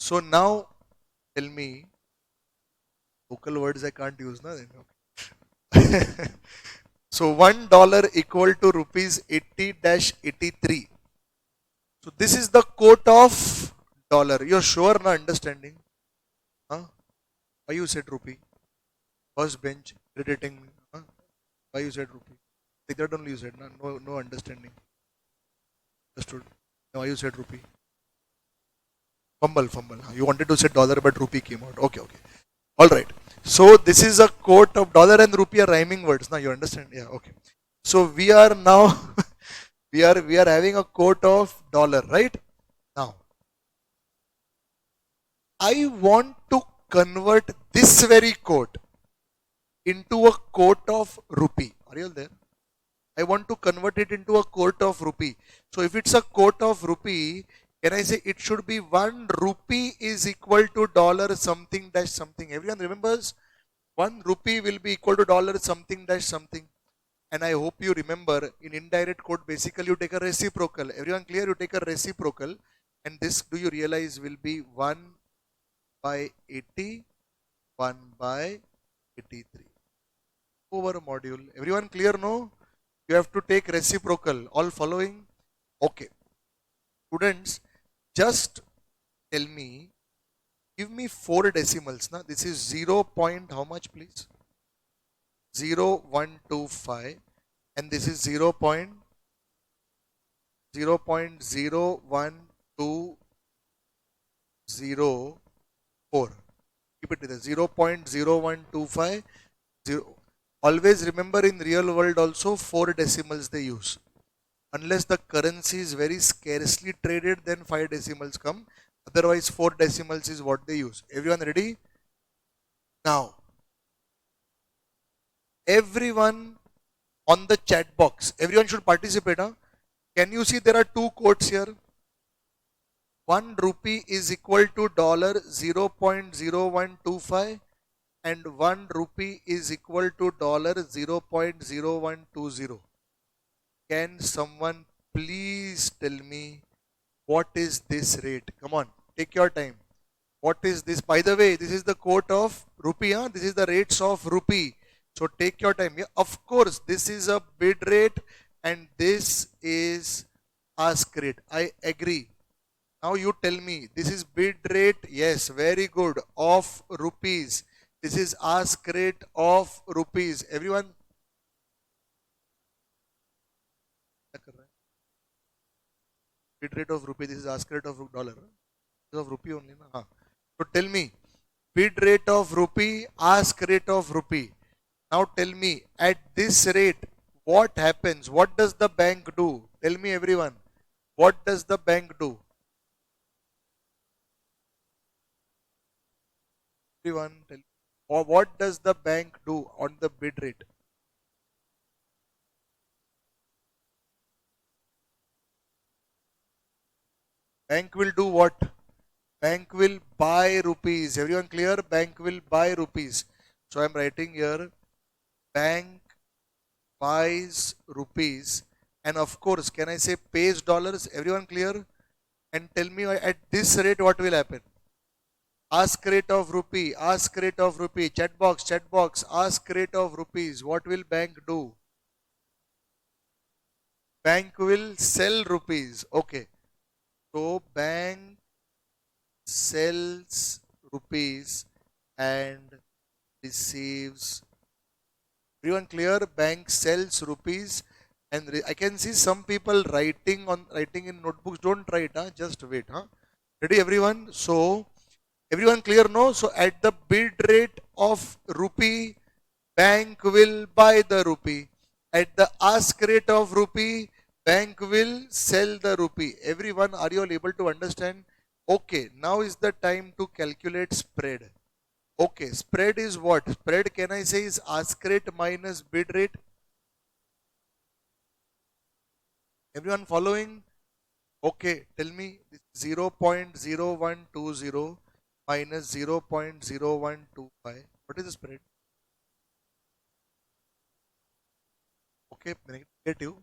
So now tell me, local words I can't use, na? Okay. So $1 equal to rupees 80-83. So this is the quote of dollar. You're sure na understanding? Huh? Why you said rupee? First bench irritating me. Huh? Why you said rupee? Like that only you said, na? No understanding. Understood? Now why you said rupee? Fumble. You wanted to say dollar, but rupee came out. Okay. All right. So this is a quote of dollar and rupee are rhyming words. Now you understand? Yeah. Okay. So we are now we are having a quote of dollar, right? Now I want to convert this very quote into a quote of rupee. Are you all there? I want to convert it into a quote of rupee. So if it's a quote of rupee, can I say it should be 1 rupee is equal to dollar something dash something? Everyone remembers? 1 rupee will be equal to dollar something dash something. And I hope you remember, in indirect quote, basically you take a reciprocal. Everyone clear? You take a reciprocal. And this, do you realize, will be 1 by 80, 1 by 83. Over module. Everyone clear? No? You have to take reciprocal. All following? Okay. Students, just tell me, give me 4 decimals. Now this is 0. How much please? 0.125 and this is 0.01204. Keep it with the 0.0125. Always remember, in real world also 4 decimals they use. Unless the currency is very scarcely traded, then 5 decimals come. Otherwise 4 decimals is what they use. Everyone ready? Now, everyone on the chat box, everyone should participate. Huh? Can you see there are 2 quotes here? 1 rupee is equal to dollar 0.0125 and 1 rupee is equal to dollar 0.0120. can someone please tell me what is this rate? Come on, take your time. What is this? By the way, this is the quote of rupee. Huh? This is the rates of rupee. So take your time. Yeah, of course, this is a bid rate and this is ask rate. I agree. Now you tell me, this is bid rate. Yes, very good. Of rupees. This is ask rate of rupees. Everyone. Bid rate of rupee. This is ask rate of dollar. This is of rupee only. Na? So tell me, bid rate of rupee, ask rate of rupee. Now tell me, at this rate, what happens? What does the bank do? Tell me everyone. What does the bank do? Everyone tell me. Or what does the bank do on the bid rate? Bank will do what? Bank will buy rupees. Everyone clear? Bank will buy rupees. So I am writing here, bank buys rupees, and of course, can I say pays dollars? Everyone clear? And tell me at this rate what will happen? Ask rate of rupee, ask rate of rupee, chat box, ask rate of rupees. What will bank do? Bank will sell rupees. Okay. So bank sells rupees and receives. Everyone clear? Bank sells rupees and I can see some people writing in notebooks. Don't write, huh? Just wait, huh? Ready, everyone? So everyone clear? No? So at the bid rate of rupee, bank will buy the rupee. At the ask rate of rupee, bank will sell the rupee. Everyone, are you all able to understand? Okay, now is the time to calculate spread. Okay, spread is what? Spread, can I say, is ask rate minus bid rate? Everyone following? Okay, tell me 0.0120 minus 0.0125. What is the spread? Okay, negative.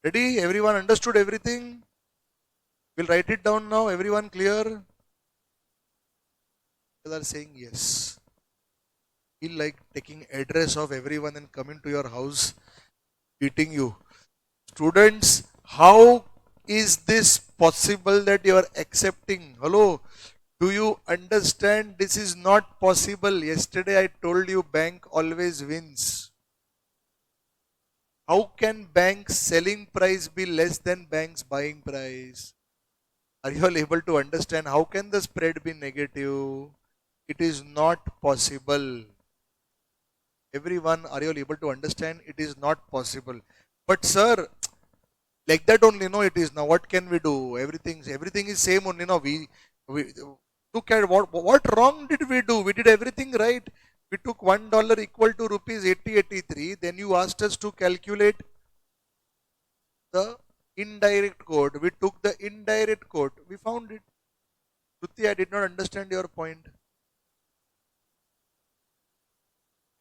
Ready? Everyone understood everything? We'll write it down now. Everyone clear? People are saying yes. Feel like taking address of everyone and coming to your house, beating you. Students, how is this possible that you are accepting? Hello? Do you understand this is not possible? Yesterday I told you bank always wins. How can bank's selling price be less than bank's buying price? Are you all able to understand? How can the spread be negative? It is not possible. Everyone, are you all able to understand? It is not possible. But sir, like that only, no, it is now. What can we do? Everything is same only. No, we look at what wrong did we do? We did everything right. We took $1 equal to rupees 8083. Then you asked us to calculate the indirect code. We took the indirect code. We found it. Shruti, I did not understand your point.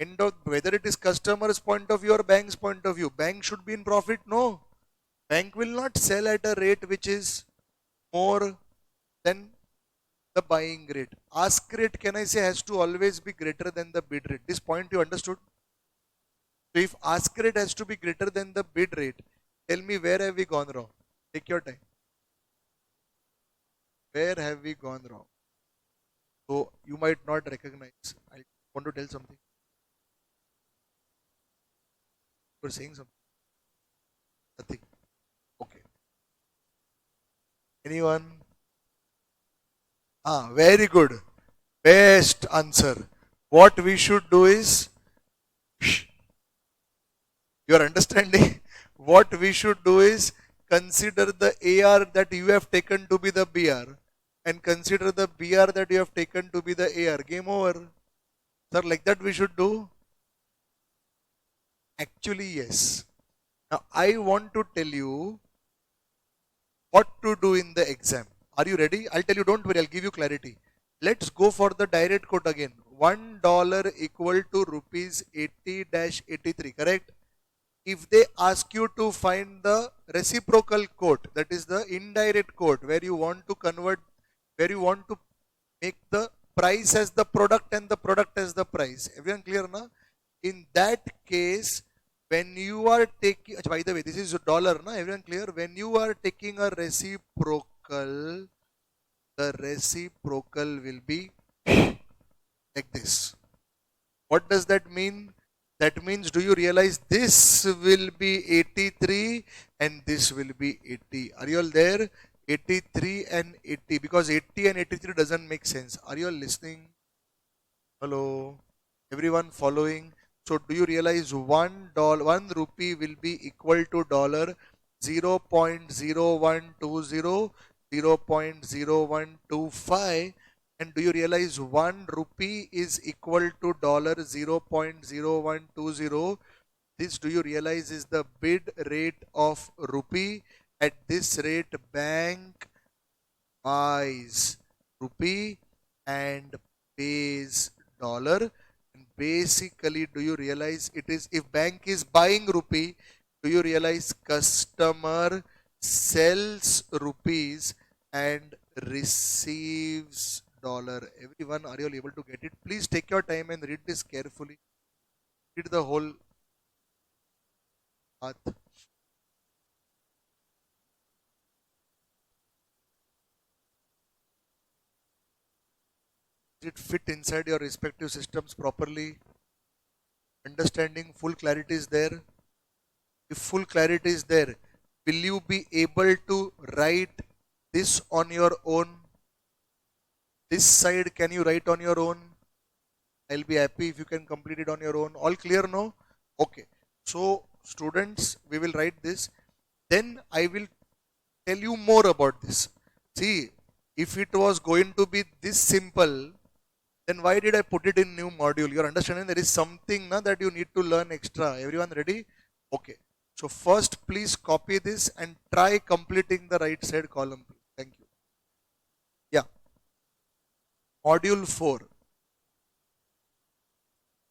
End of whether it is customer's point of view or bank's point of view. Bank should be in profit. No. Bank will not sell at a rate which is more than the buying rate. Ask rate, can I say, has to always be greater than the bid rate. This point you understood? So if ask rate has to be greater than the bid rate, tell me where have we gone wrong? Take your time. Where have we gone wrong? So you might not recognize. I want to tell something. You're saying something. Nothing. Okay. Anyone? Very good. Best answer. What we should do is, you are understanding? What we should do is consider the AR that you have taken to be the BR and consider the BR that you have taken to be the AR. Game over. Sir, like that we should do? Actually, yes. Now, I want to tell you what to do in the exam. Are you ready? I'll tell you, don't worry, I'll give you clarity. Let's go for the direct quote again. $1 equal to rupees 80-83, correct? if they ask you to find the reciprocal quote, that is the indirect quote, where you want to convert, where you want to make the price as the product and the product as the price. Everyone clear na? In that case, when you are taking, by the way, this is dollar na? Everyone clear? When you are taking a reciprocal, the reciprocal will be like this. What does that mean? That means, do you realize this will be 83 and this will be 80? Are you all there? 83 and 80, because 80 and 83 doesn't make sense. Are you all listening? Hello? Everyone following? So do you realize one rupee will be equal to dollar 0.0120, 0.0125, and do you realize 1 rupee is equal to dollar 0.0120? This, do you realize, is the bid rate of rupee. At this rate, bank buys rupee and pays dollar. And basically, do you realize it is, if bank is buying rupee, do you realize customer sells rupees and receives dollar? Everyone, are you all able to get it? Please take your time and read this carefully. Read the whole path. Does it fit inside your respective systems properly? Understanding, full clarity is there? If full clarity is there, will you be able to write this on your own? This side, can you write on your own? I'll be happy if you can complete it on your own. All clear, no? Okay. So, students, we will write this. Then I will tell you more about this. See, if it was going to be this simple, then why did I put it in new module? You're understanding there is something na, that you need to learn extra. Everyone ready? Okay. So first, please copy this and try completing the right side column. Thank you. Yeah. Module 4.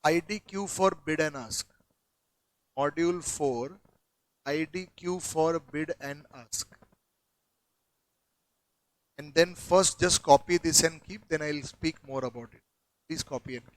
IDQ for bid and ask. Module 4. IDQ for bid and ask. And then first just copy this and keep, then I'll speak more about it. Please copy and keep.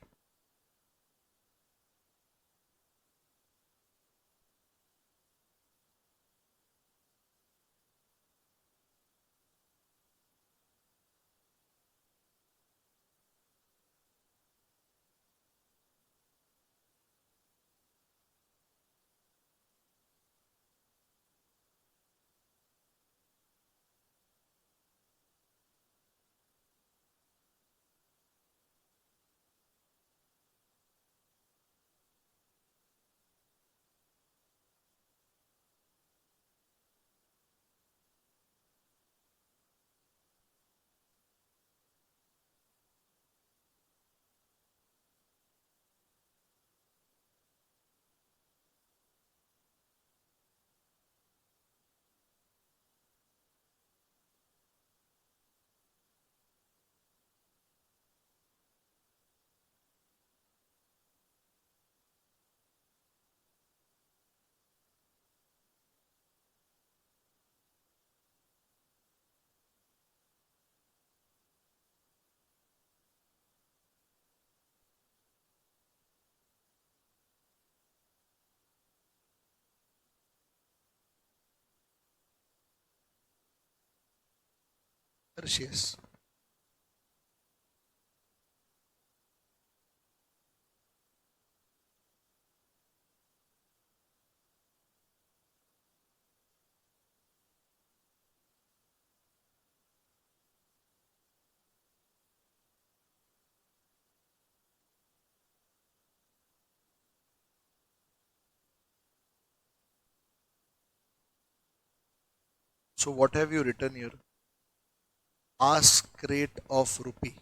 Yes. So what have you written here? Ask rate of rupee.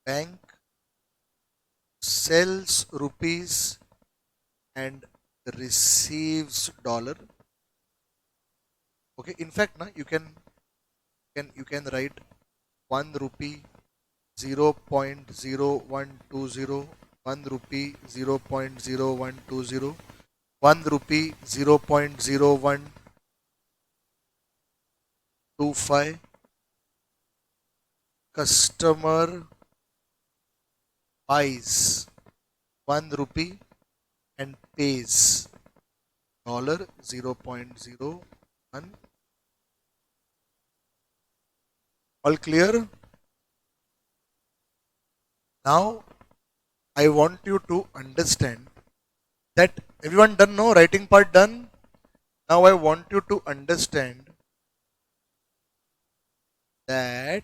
Bank sells rupees and receives dollar. Okay, in fact, na, you can write 1 rupee 0.0120, 1 rupee 0.0120, 1 rupee 0.0125. Customer buys 1 rupee and pays $0.01. All clear? Now I want you to understand that everyone done, no? Writing part done. Now I want you to understand that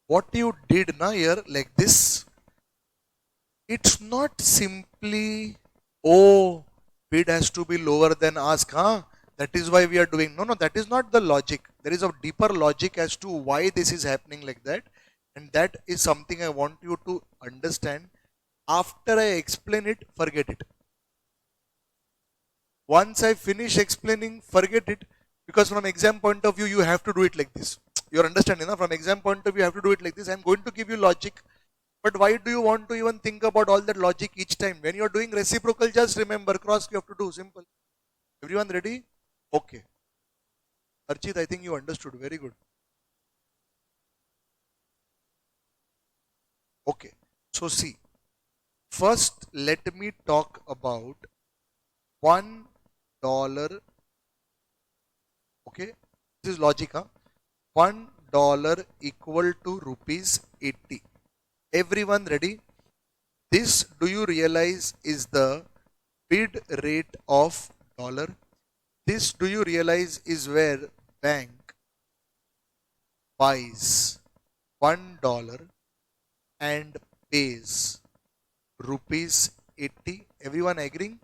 what you did now here like this, it's not simply, oh, bid has to be lower than ask, huh? That is why we are doing. No, that is not the logic. There is a deeper logic as to why this is happening like that. And that is something I want you to understand. After I explain it, forget it. Once I finish explaining, forget it. Because from exam point of view, you have to do it like this. You're understanding, no? From exam point of view, you have to do it like this. I'm going to give you logic. But why do you want to even think about all that logic each time? When you're doing reciprocal, just remember, cross you have to do, simple. Everyone ready? Okay. Archit, I think you understood. Very good. Okay. So see, first let me talk about $1. Okay. This is logic, huh? $1 equal to rupees 80. Everyone ready? This, do you realize, is the bid rate of dollar? This, do you realize, is where bank buys $1 and pays rupees 80. Everyone agreeing?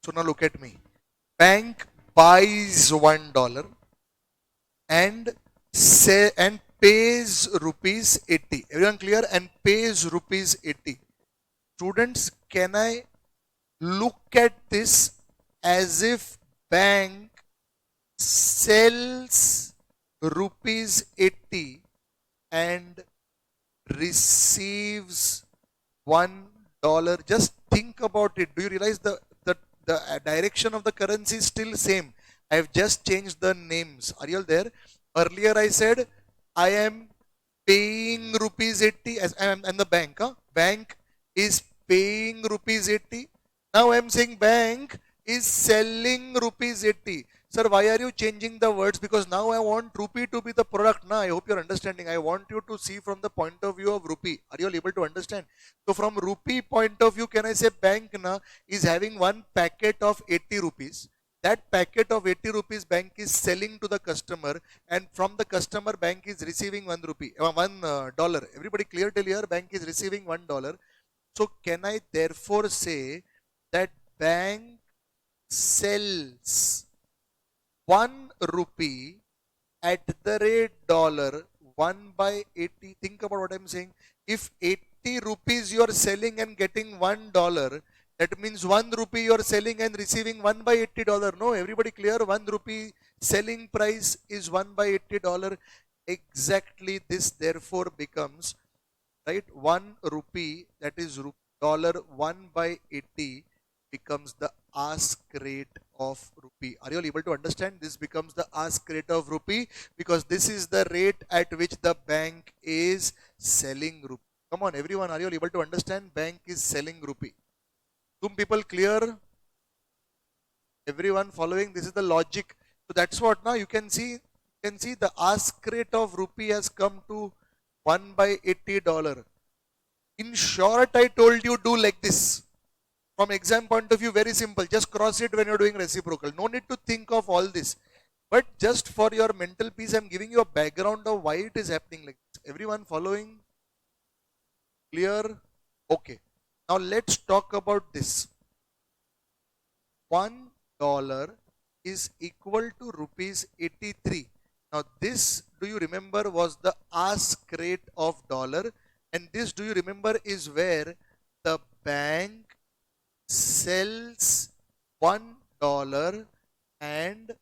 So now look at me. Bank buys $1 and pays rupees 80. Everyone clear? And pays rupees 80. Students, can I look at this as if bank sells rupees 80 and receives $1? Just think about it. Do you realize the direction of the currency is still same? I have just changed the names. Are you all there? Earlier I said I am paying rupees 80 as I am and the bank. Huh? Bank is paying rupees 80. Now I am saying bank is selling rupees 80. Sir, why are you changing the words? Because now I want rupee to be the product. Now I hope you're understanding. I want you to see from the point of view of rupee. Are you all able to understand? So from rupee point of view, can I say bank na is having one packet of 80 rupees. That packet of 80 rupees bank is selling to the customer, and from the customer bank is receiving 1 rupee, $1. Everybody clear till here? Bank is receiving $1. So can I therefore say that bank sells 1 rupee at the rate dollar 1 by 80? Think about what I'm saying. If 80 rupees you are selling and getting $1, that means 1 rupee you are selling and receiving 1 by $80. No, everybody clear? 1 rupee selling price is 1 by $80. Exactly this therefore becomes, right, 1 rupee, that is dollar 1 by 80 becomes the ask rate of rupee. Are you all able to understand? This becomes the ask rate of rupee because this is the rate at which the bank is selling rupee. Come on everyone, are you all able to understand? Bank is selling rupee. Some people clear? Everyone following? This is the logic. So that's what now you can see the ask rate of rupee has come to 1 by $80. In short, I told you do like this. From exam point of view, very simple. Just cross it when you're doing reciprocal. No need to think of all this. But just for your mental peace, I'm giving you a background of why it is happening like this. Everyone following? Clear? Okay. Now let's talk about this. $1 is equal to rupees 83. Now this, do you remember, was the ask rate of dollar, and this, do you remember, is where the bank sells $1 and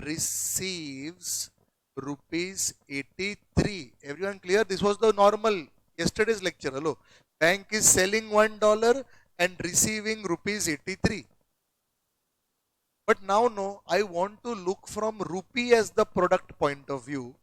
receives rupees 83. Everyone clear? This was the normal yesterday's lecture. Hello. Bank is selling $1 and receiving rupees 83. But now, no, I want to look from rupee as the product point of view.